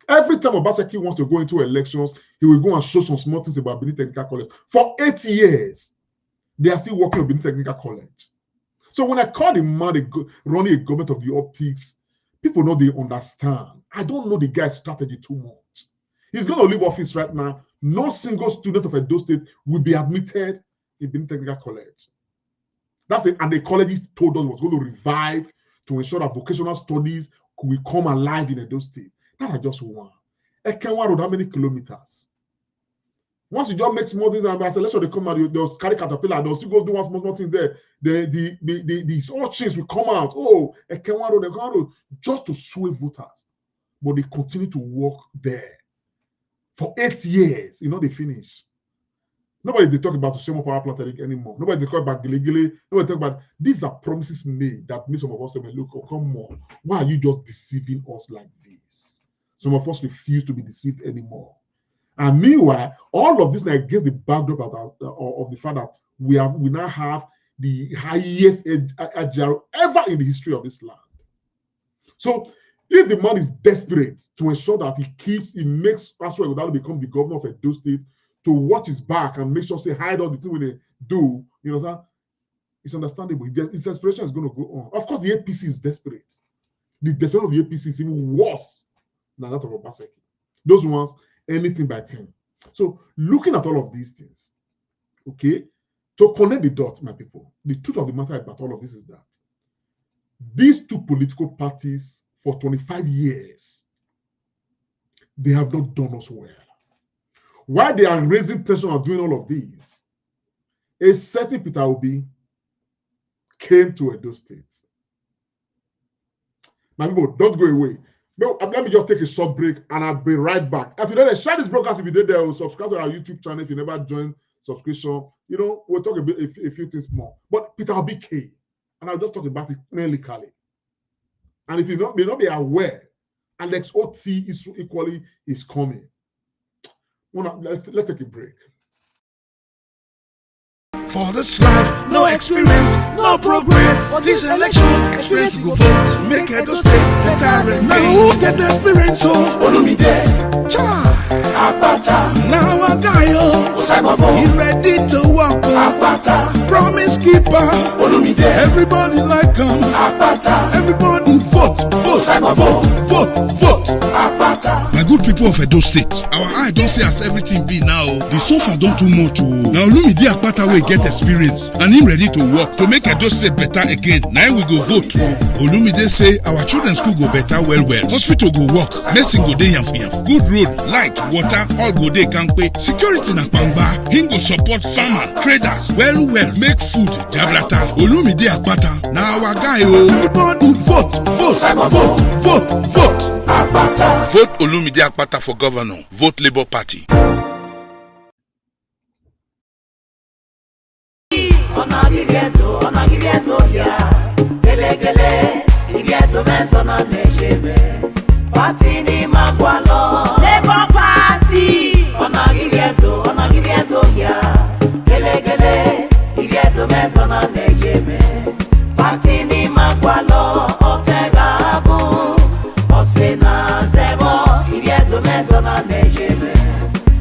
Every time Obaseki wants to go into elections, he will go and show some small things about Benin Technical College. For 8 years, they are still working on Benin Technical College. So when I call the man running a government of the optics, people know they understand. I don't know the guy's strategy too much. He's going to leave office right now. No single student of Edo State will be admitted in Benin Technical College. That's it. And the college told us was going to revive to ensure that vocational studies could come alive in Edo State. That I just want. Ekenwa Road, how many kilometers? Once you just make small things, and I said, let's say they come out, they'll carry caterpillar, they'll still go do one small thing there. These urchins will come out. Oh, Ekenwa Road, just to sway voters. But they continue to work there for 8 years. You know, they finish. Nobody they talk about the same power plant anymore. Nobody they talk about Gili. Nobody talk about these are promises made that make some of us say, look, oh, come on. Why are you just deceiving us like this? Some of us refuse to be deceived anymore. And meanwhile, all of this is against the backdrop of the fact that we now have the highest AGR ever in the history of this land. So if the man is desperate to ensure that he makes Asue Odalo become the governor of Edo State, to watch his back and make sure say hide all the things when they do, you know, sir, it's understandable. His desperation is going to go on. Of course, the APC is desperate. The desperation of the APC is even worse than that of Obaseki. Those ones, anything by team. So looking at all of these things, okay, to connect the dots, my people, the truth of the matter about all of this is that these two political parties for 25 years, they have not done us well. Why they are raising tension and doing all of these, a certain Peter Obi came to Edo State. My people, don't go away. No, let me just take a short break and I'll be right back. If you don't share this broadcast, if you did there, subscribe to our YouTube channel. If you never joined subscription, you know, we'll talk a few things more. But Peter Obi came, and I'll just talk about it clearly. And if you may not be aware Alex Otti is equally is coming. Let's take a break. For this life, no experience, no progress. For this election, experience we go vote. Make Edo State better and now who get the experience? So, Olumide, Cha, Akpata, now a guy, he ready to walk. Akpata, promise keeper, Olumide, everybody like him. Akpata, everybody vote, vote. Akpata. My good people of Edo State, our eye don't see as everything be now. The sofa don't too much. Now Olumide Akpata will get experience and him ready to work to make Edo State better again. Now we go vote. Olumide say our children's school go better well. Hospital go work. Medicine go dey yam. Good road, light, water, all go dey kampe. Security na pamba. Him go support farmer, traders. Well. Make food. Jabrata. Olumide Akpata. Now our guy. Everybody vote. Akpata. Vote Olumide Akpata for governor. Vote Labour Party. Ona givieto ya Gele Givieto menzona nejebe Party ni magwalo Labour Party Ona givieto ya Gele Givieto menzona nejebe Party ni magwalo Otega abu Osena zebo Givieto menzona nejebe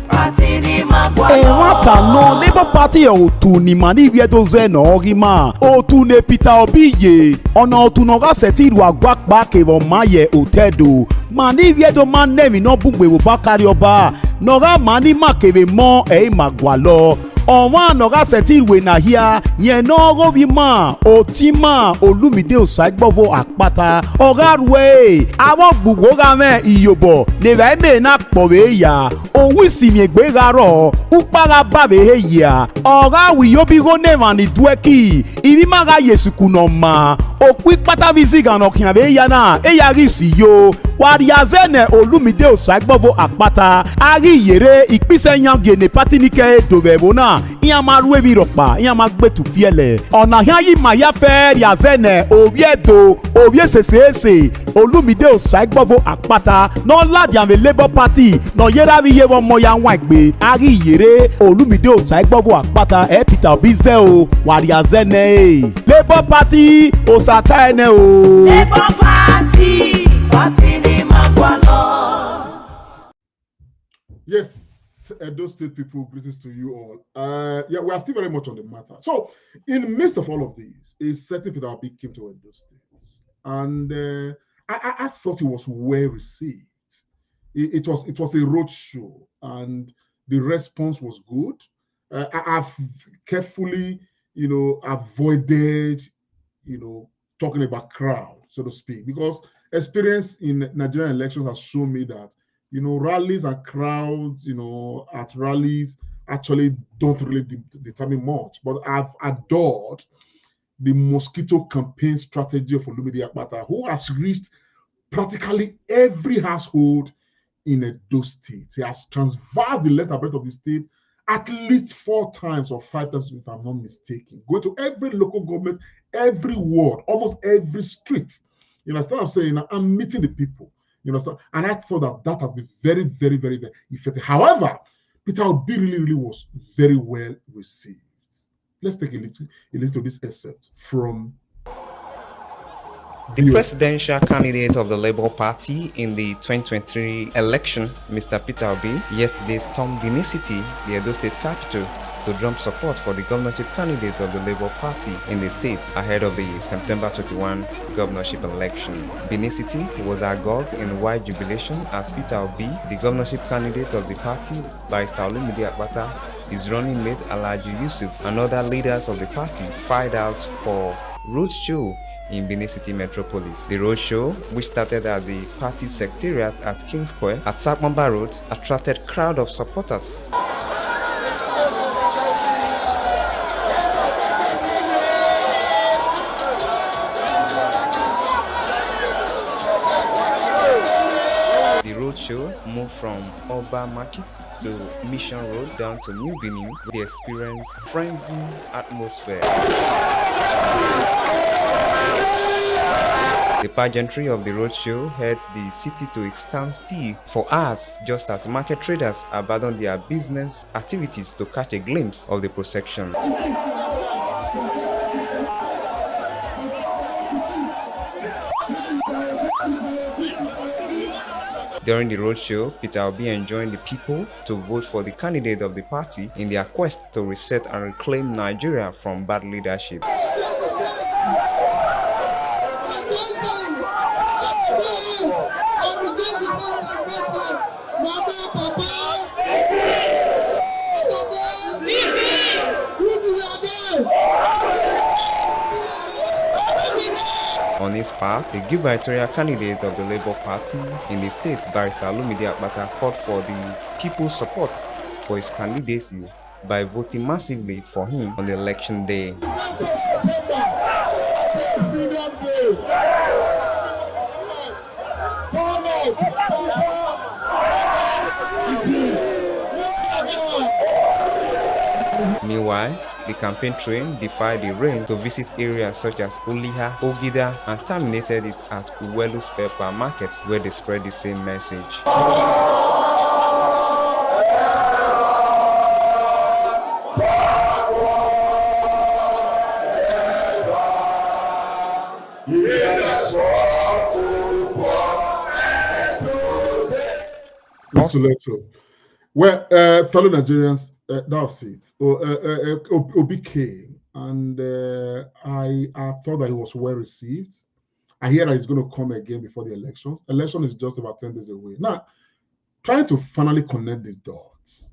Party ni magwalo Enwata no Labour Party otu ni mani viedo ze no rima otu ne Peter Obi ye ona otu no ga setiru agbapa kevo maye otedo mani viedo manemi no bugbe wo bakari oba no ga mani makeve mo magwalo ọ̀wọ́n ànọ̀gá sẹ̀tì ìwé nàhíà yẹn náà rọ́bì mà òtí mà Olúmídé Ọ̀sáìgbọ́fọ̀ Àkpàtà ọ̀gá rúwé àwọn gbogbo ramẹ́ ìyòbọ̀ lèrè ẹ̀mẹ́ náà pọ̀wé yà òun ìsìnmi ìgbéra rọ̀ ukpara bàbá yà ọ̀gá wìyóbi rónèmà ní dúẹ́kì ìrìmàgà yẹ̀sùkù nọ̀ mà òkú pátábísì gànà kìnyàbé yà náà ẹ̀yà rí sí yó wàríyàzẹ́nẹ̀ Olúmídé Ọ̀sáìgbọ́fọ̀ Àkpàtà àrí ìyèrè ìpísẹ̀ yangé ní pátíníkẹ́ dòwẹ̀wò náà ìyá máa rú èmi rọ̀pá ìyá máa gbé tù fíẹ̀lẹ̀ ọ̀nà yẹn yìí máa yá fẹ́ yàzẹ́nẹ̀ òbí ẹ̀dọ́ òbí èsèsèsè Olúmídé Ọ̀sáìgbọ́fọ̀ Àkpàtà náà ládìí àmì Labour Party náà yẹ́rẹ́ àbí yẹ́ wọ́n mọ ya wọn àgbè àrí ìyèrè Olúmídé Ọ̀sáìgbọ́fọ̀ Àkpàtà ẹ̀ Peter Obi zẹ́ o wàrí yàzẹ́nẹ̀ Labour Party òsàtà ẹ̀nẹ̀ o. Labour Party ni magwalo. Yes. Edo State people, greetings to you all. Yeah, we are still very much on the matter. So, in the midst of all of this, a certain Peter Obi came to Edo State, and I thought it was well received. It was a roadshow, and the response was good. I've carefully, avoided, talking about crowd, so to speak, because experience in Nigerian elections has shown me that rallies and crowds, at rallies actually don't really determine much. But I've adored the mosquito campaign strategy of Olumide Akpata, who has reached practically every household in Edo State. He has transversed the length and breadth of the state at least 4 times or 5 times, if I'm not mistaken. Going to every local government, every ward, almost every street. You understand what I'm saying? I'm meeting the people. You understand? And I thought that has been very, very, very, very effective. However, Peter Obi really was very well received. Let's take a listen to this excerpt from the presidential candidate of the Labour Party in the 2023 election, Mr. Peter Obi, yesterday stormed Benin City, the Edo State capital, to drum support for the governorship candidate of the Labour Party in the state ahead of the September 21 governorship election. Benin City was agog in wide jubilation as Peter Obi, the governorship candidate of the party, Barrister Olumide Akpata, his running mate Alhaji Yusuf, and other leaders of the party fired out for roadshow in Benin City metropolis. The roadshow, which started at the party secretariat at King Square at Sakmamba Road, attracted a crowd of supporters. Roadshow moved from Oba Market to Mission Road down to New Benin with the experienced frenzy atmosphere. The pageantry of the roadshow held the city to a standstill for hours, just as market traders abandoned their business activities to catch a glimpse of the procession. During the roadshow, Peter Obi enjoined the people to vote for the candidate of the party in their quest to reset and reclaim Nigeria from bad leadership. On his part, the gubernatorial candidate of the Labour Party in the state, Barrister Akpata, called for the people's support for his candidacy by voting massively for him on the election day. Meanwhile, the campaign train defied the rain to visit areas such as Oliha, Ogida, and terminated it at Uwelu Spare Part Market, where they spread the same message. Well, fellow Nigerians, that's it. Obi came, and I thought that he was well received. I hear that he's going to come again before the elections. Election is just about 10 days away. Now, trying to finally connect these dots.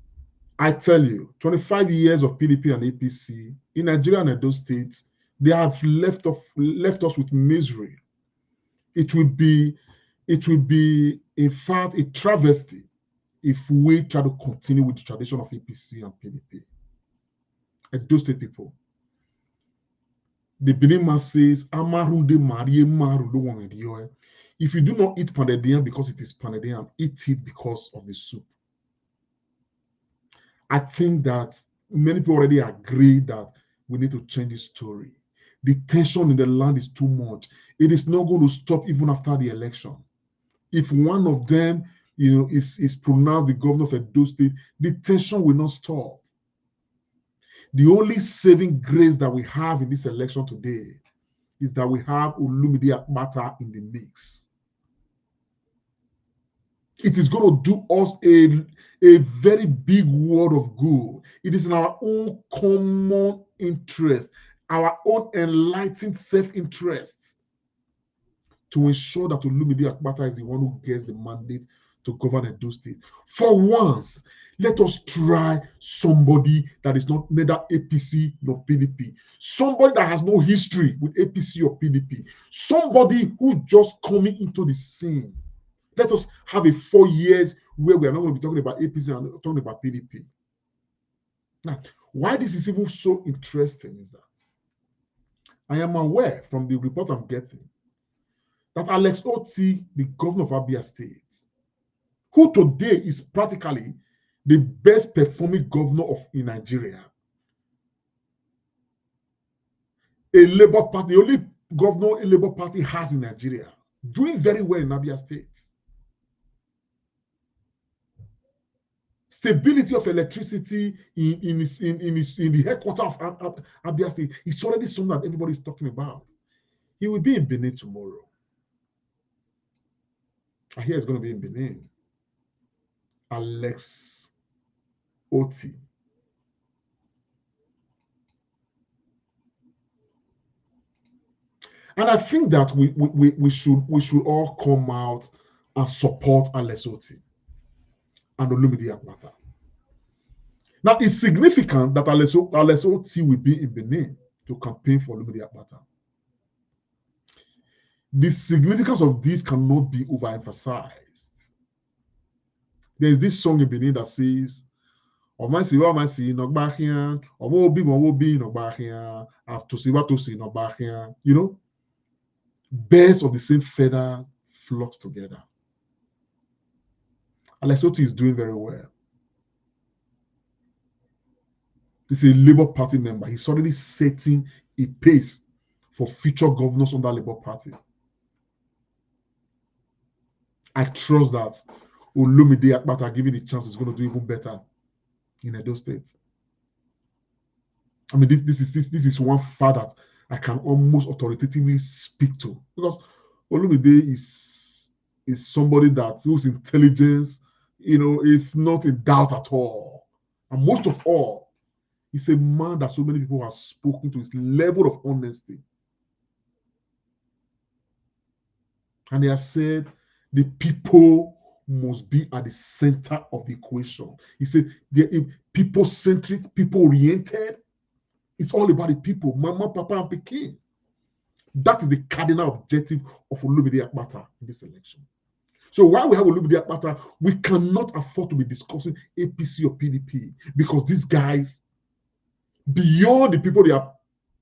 I tell you, 25 years of PDP and APC in Nigeria and those states, they have left us with misery. It will be, in fact, a travesty if we try to continue with the tradition of APC and PDP. And those state people, the Benin man says, if you do not eat pounded yam because it is pounded yam, eat it because of the soup. I think that many people already agree that we need to change the story. The tension in the land is too much. It is not going to stop even after the election. If one of them, is pronounced the governor of Edo State, the tension will not stop. The only saving grace that we have in this election today is that we have Olumide Akpata in the mix. It is going to do us a very big world of good. It is in our own common interest, our own enlightened self-interest, to ensure that Olumide Akpata is the one who gets the mandate to govern Edo State. For once, let us try somebody that is not neither APC nor PDP. Somebody that has no history with APC or PDP. Somebody who's just coming into the scene. Let us have a 4 years where we are not going to be talking about APC and talking about PDP. Now, why this is even so interesting is that I am aware from the report I'm getting that Alex Otti, the governor of Abia State, who today is practically the best performing governor in Nigeria, a Labour Party, the only governor a Labour Party has in Nigeria, doing very well in Abia State. Stability of electricity in the headquarters of Abia State is already something that everybody is talking about. He will be in Benin tomorrow. I hear it's going to be in Benin. Alex Otti. And I think that we should all come out and support Alex Otti and Olumide Akpata. Now, it's significant that Alex Otti will be in Benin to campaign for Olumide Akpata. The significance of this cannot be overemphasized. There's this song in Benin that says, you know, birds of the same feather flock together. Alex Otti is doing very well. He's a Labour Party member. He's already setting a pace for future governors on that Labour Party. I trust that Olumide Akpata, given the chance, is going to do even better in Edo State. I mean, this is one fact that I can almost authoritatively speak to, because Olumide is somebody that whose intelligence, is not in doubt at all. And most of all, he's a man that so many people have spoken to his level of honesty. And he has said the people must be at the center of the equation. He said they're people-centric, people-oriented. It's all about the people, Mama, Papa, and Peking. That is the cardinal objective of Olumide Akpata in this election. So while we have Olumide Akpata, we cannot afford to be discussing APC or PDP, because these guys, beyond the people they are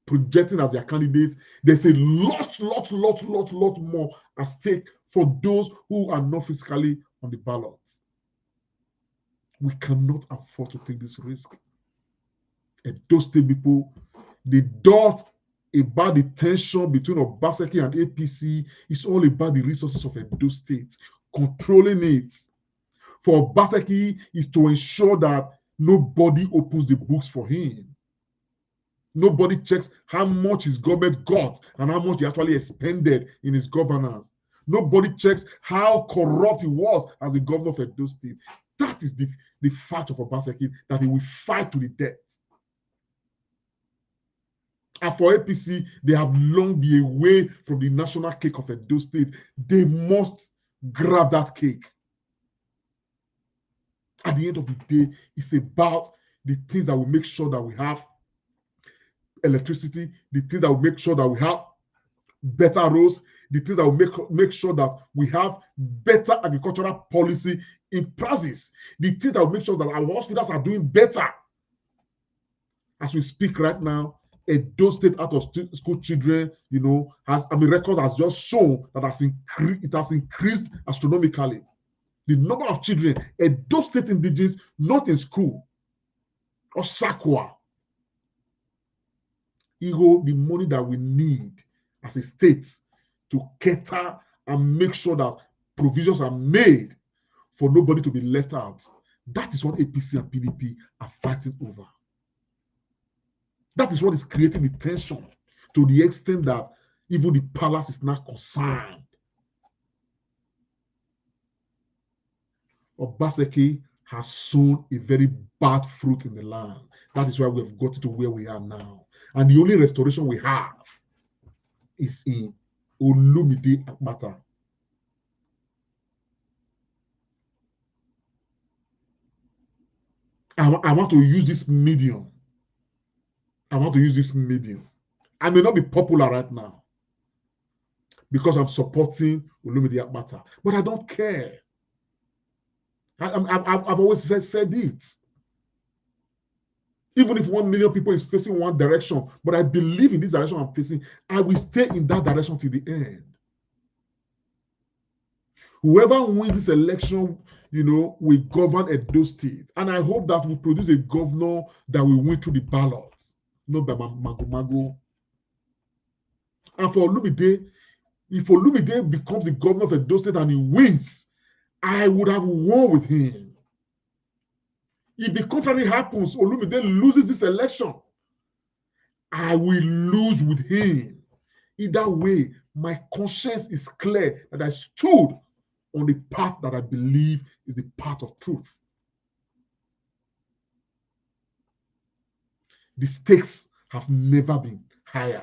projecting as their candidates, there's a lot more at stake for those who are not physically on the ballot. We cannot afford to take this risk. And those state people, the doubt about the tension between Obaseki and APC is all about the resources of Edo State, controlling it. For Obaseki is to ensure that nobody opens the books for him. Nobody checks how much his government got and how much he actually expended in his governance. Nobody checks how corrupt he was as the governor of Edo State. That is the fact of Obaseki, that he will fight to the death. And for APC, they have long been away from the national cake of Edo State. They must grab that cake. At the end of the day, it's about the things that will make sure that we have electricity, the things that will make sure that we have better roads, the things that will make sure that we have better agricultural policy in practice, the things that will make sure that our hospitals are doing better. As we speak right now, Edo State out of school children, record has just shown that it has increased astronomically. The number of children, Edo State indigenes, not in school, or Sakwa. The money that we need as a state to cater and make sure that provisions are made for nobody to be left out. That is what APC and PDP are fighting over. That is what is creating the tension, to the extent that even the palace is not concerned. Obaseki has sown a very bad fruit in the land. That is why we have gotten to where we are now. And the only restoration we have is in Olumide Akpata. I want to use this medium. I may not be popular right now because I'm supporting Olumide Akpata, but I don't care. I've always said it. Even if 1 million people is facing one direction, but I believe in this direction I'm facing, I will stay in that direction till the end. Whoever wins this election, will govern Edo State. And I hope that we produce a governor that will win through the ballots, not by Mago. And for Olumide, if Olumide becomes the governor of Edo State and he wins, I would have won with him. If the contrary happens, Olumide loses this election, I will lose with him. Either way, my conscience is clear that I stood on the path that I believe is the path of truth. The stakes have never been higher.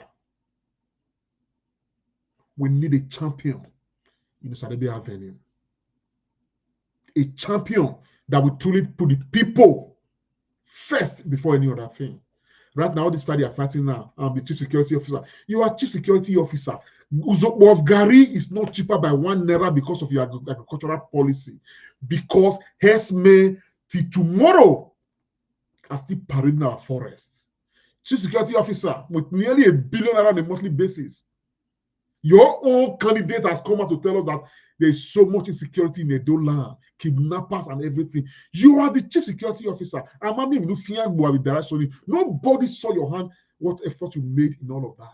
We need a champion in Osadebe Avenue. A champion that will truly put the people first before any other thing. Right now, this party are fighting now. I'm the chief security officer. You are chief security officer. Uzokbo of Gari is not cheaper by 1 naira because of your agricultural policy. Because Hesme till tomorrow are still parading our forests. Chief security officer with nearly $1 billion on a monthly basis. Your own candidate has come out to tell us that there is so much insecurity in Edo land, kidnappers and everything. You are the chief security officer. Nobody saw your hand, what effort you made in all of that.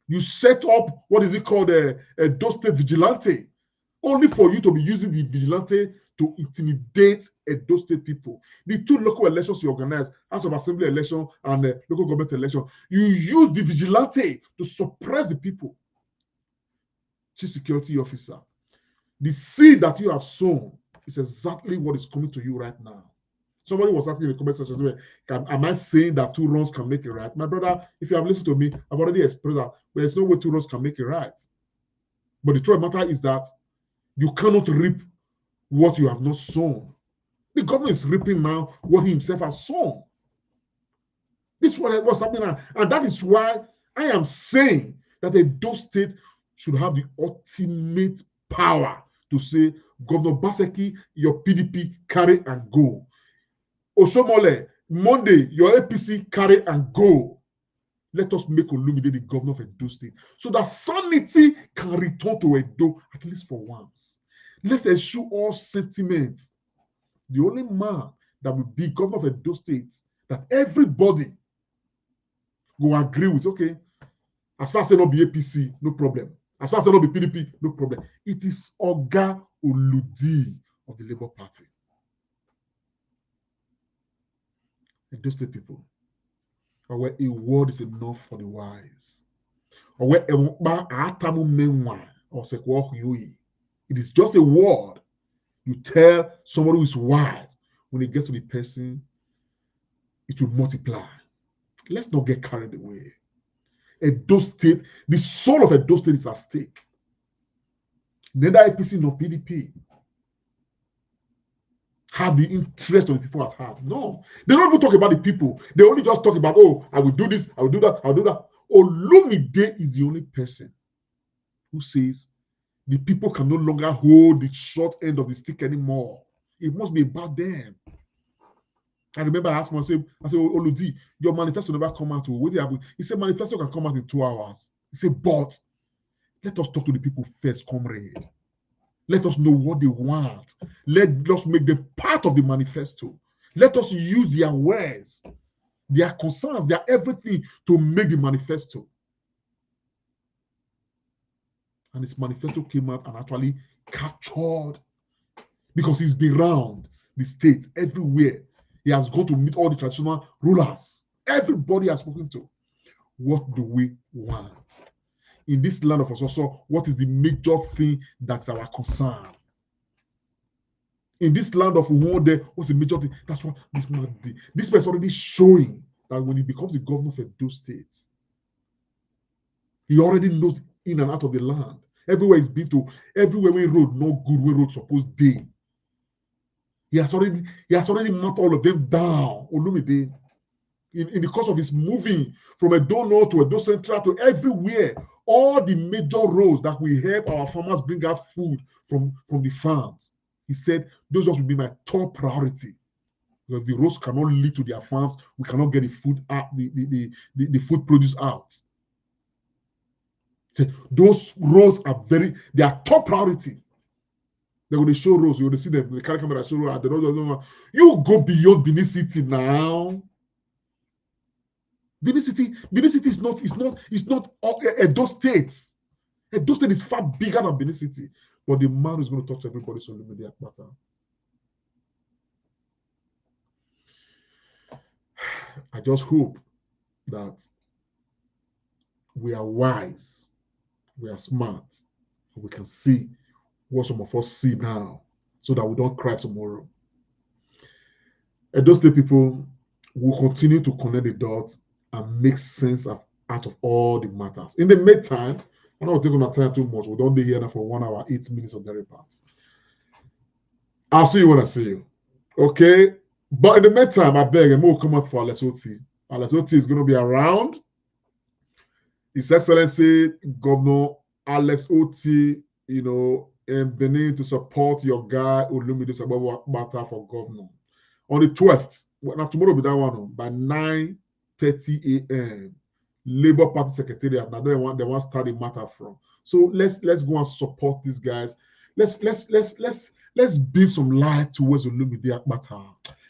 You set up, what is it called, a Edo State vigilante, only for you to be using the vigilante to intimidate Edo State people. The two local elections you organize, House of Assembly election and local government election, you use the vigilante to suppress the people. Chief Security Officer, the seed that you have sown is exactly what is coming to you right now. Somebody was asking in the comment section, am I saying that 2 wrongs can make it right? My brother, if you have listened to me, I've already expressed that there's no way 2 wrongs can make it right. But the truth of the matter is that you cannot reap what you have not sown. The government is reaping now what he himself has sown. This is what's happening now. And that is why I am saying that Edo State should have the ultimate power to say, Governor Obaseki, your PDP, carry and go. Osomole, Monday, your APC, carry and go. Let us make Olumide the governor of Edo State so that sanity can return to Edo, at least for once. Let's eschew all sentiment. The only man that will be governor of Edo State that everybody will agree with, okay, as far as it not be APC, no problem. As far as it not be PDP, no problem. It is Oga Oludi of the Labour Party. Edo State people, or where a word is enough for the wise, or where it is just a word you tell somebody who is wise. When it gets to the person, it will multiply. Let's not get carried away. Edo State, the soul of Edo State is at stake. Neither APC nor PDP have the interest of the people at heart. No, they don't even talk about the people. They only just talk about, oh, I will do this, I will do that, I'll do that. Olumide is the only person who says the people can no longer hold the short end of the stick anymore. It must be about them. I remember I asked myself, I said, Oludi, your manifesto never come out. He said, manifesto can come out in 2 hours. He said, but let us talk to the people first, comrade. Let us know what they want. Let us make them part of the manifesto. Let us use their words, their concerns, their everything to make the manifesto. And his manifesto came out and actually captured, because he's been around the state everywhere. He has gone to meet all the traditional rulers. Everybody has spoken to. What do we want? In this land of Ososo, what is the major thing that's our concern? In this land of Uwonde, what's the major thing? That's what this man did. This man is already showing that when he becomes the governor of Edo State, he already knows in and out of the land. Everywhere he's been to, everywhere we road, no good way road supposed day. He has already mapped all of them down. Olumide, in the course of his moving from Edo North to Edo Central to everywhere, all the major roads that we help our farmers bring out food from the farms. He said, those will be my top priority. Because the roads cannot lead to their farms. We cannot get the food out, the food produce out. So those roads are they are top priority. They're going to show roads. You're going to see them. They carry camera, show roads. You go beyond Benin City now. Benin City is not Edo State. Edo State is far bigger than Benin City. But the man is going to touch everybody's social media Akpata. I just hope that we are wise, we are smart, and we can see what some of us see now, so that we don't cry tomorrow. Edo State people will continue to connect the dots and make sense out of all the matters. In the meantime, I'm not taking my time too much. We don't be here now for 1 hour, 8 minutes of the report. I'll see you when I see you. Okay? But in the meantime, I beg, and we'll come out for Alex Otti. Alex Otti is going to be around. His Excellency Governor Alex Otti, in Benin, to support your guy Olumide Akpata for governor. On the 12th, now tomorrow will be that one, by 9:30 a.m. Labour Party Secretariat. Now they want to start the matter from. So let's go and support these guys. Let's build some light towards Olumide Akpata.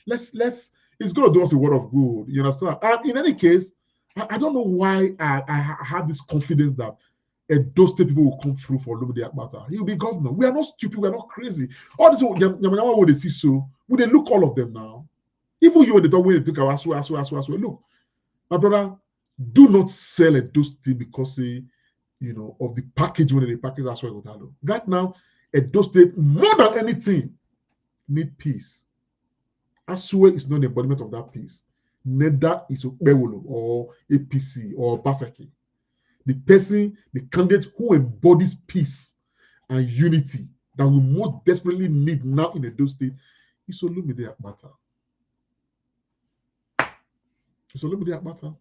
It's gonna do us a word of good. You understand? And in any case, I don't know why I have this confidence that Edo State people will come through for Olumide Akpata. He will be governor. We are not stupid. We are not crazy. All this Yamayama would they see so? Would they look all of them now? Even you when they talk when they took our Asu. Look, my brother, do not sell Edo State because of the package when they package Asu. Right now, Edo State more than anything need peace. Asue is not the embodiment of that peace. Neither is Okpewolo or APC or Obaseki. The person, the candidate who embodies peace and unity that we most desperately need now in Edo State is Olumide Akpata. It's Olumide Akpata.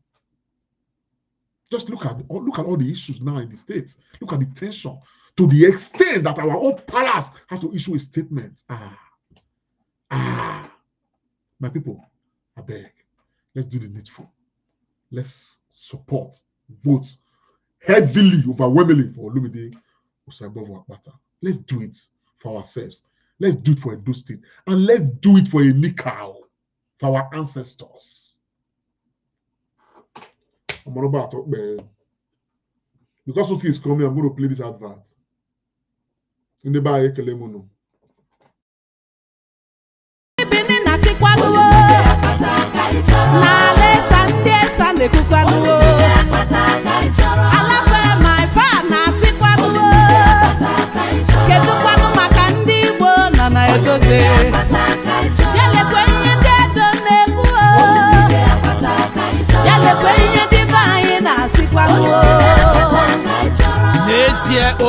Just look at all the issues now in the state. Look at the tension to the extent that our own palace has to issue a statement. My people, I beg, let's do the needful. Let's support, vote heavily, overwhelmingly for Olumide Akpata. Let's do it for ourselves. Let's do it for Edo State. And let's do it for a Nikao, for our ancestors. Because Otti is coming, I'm going to play this advert. In the Baye Kelemono.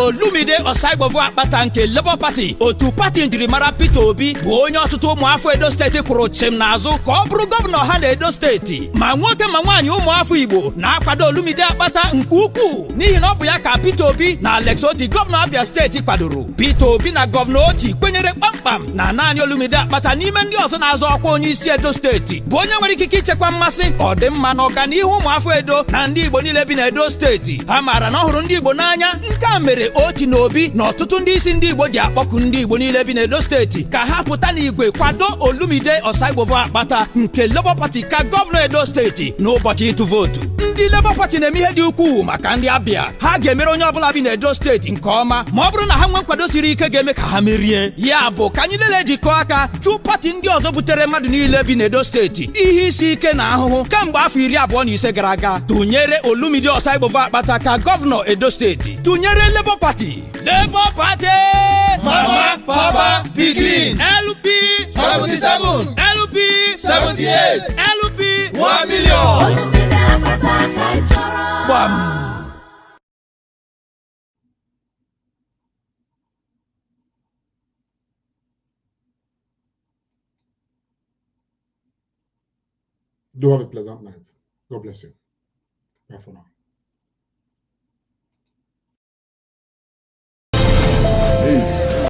Olumide Osaibovu Akpata nke Labour Party otu party njirimara Peter Obi bụ onye ọtụtụ ụmụafọ Edo steeti kwụrụ chim n'azụ ka ọ bụrụ gọvanọ ha na Edo steeti ma nwoke ma nwaanyị ụmụafọ Igbo na-akwado Olumide Akpata nke ukwuu n'ihi na ọ bụ ya ka Peter Obi na Alex Otti gọvanọ Abia steeti kwadoro. Peter Obi na gọvanọ Otti kwenyere kpamkpam na naanị Olumide Akpata n'ime ndị ọzọ na-azọ ọkwa onye isi Edo steeti bụ onye nwere ikike ichekwa mmasị ọdịmma na ọganihu ụmụafọ Edo na ndị Igbo niile bi na Edo steeti. Ha maara na ọhụrụ ndị Igbo n'anya nke a mere Otti na Obi na ọtụtụ ndị isi ndị Igbo ji akpọku ndị Igbo niile bi na Edo steeti ka ha pụta n'igwe kwado Olumide Osaibovu Akpata nke Labour Party ka gọvanọ Edo steeti n'ụbọchị ịtụ vootu. Ndị Labour Party na-eme ihe dị ukwuu maka ndị Abia. Ha ga-emere onye ọbụla bi na Edo steeti nke ọma ma ọ bụrụ na ha nwee nkwado siri ike ga-eme ka ha merie. Ya bụ ka anyị niile jikọọ aka jụ pati ndị ọzọ butere mmadụ niile bi na Edo steeti ihe isi ike na ahụhụ kemgbe afọ 25 gara aga. Tụnyere Olumide Osaibovu Akpata ka gọvanọ Edo steeti. Tụnyere Labour Party. Labour Party! Mama, Papa, begin! LP 77! LP 78! LP 1 million! Bam! Do have a pleasant night. God bless you. Bye for now.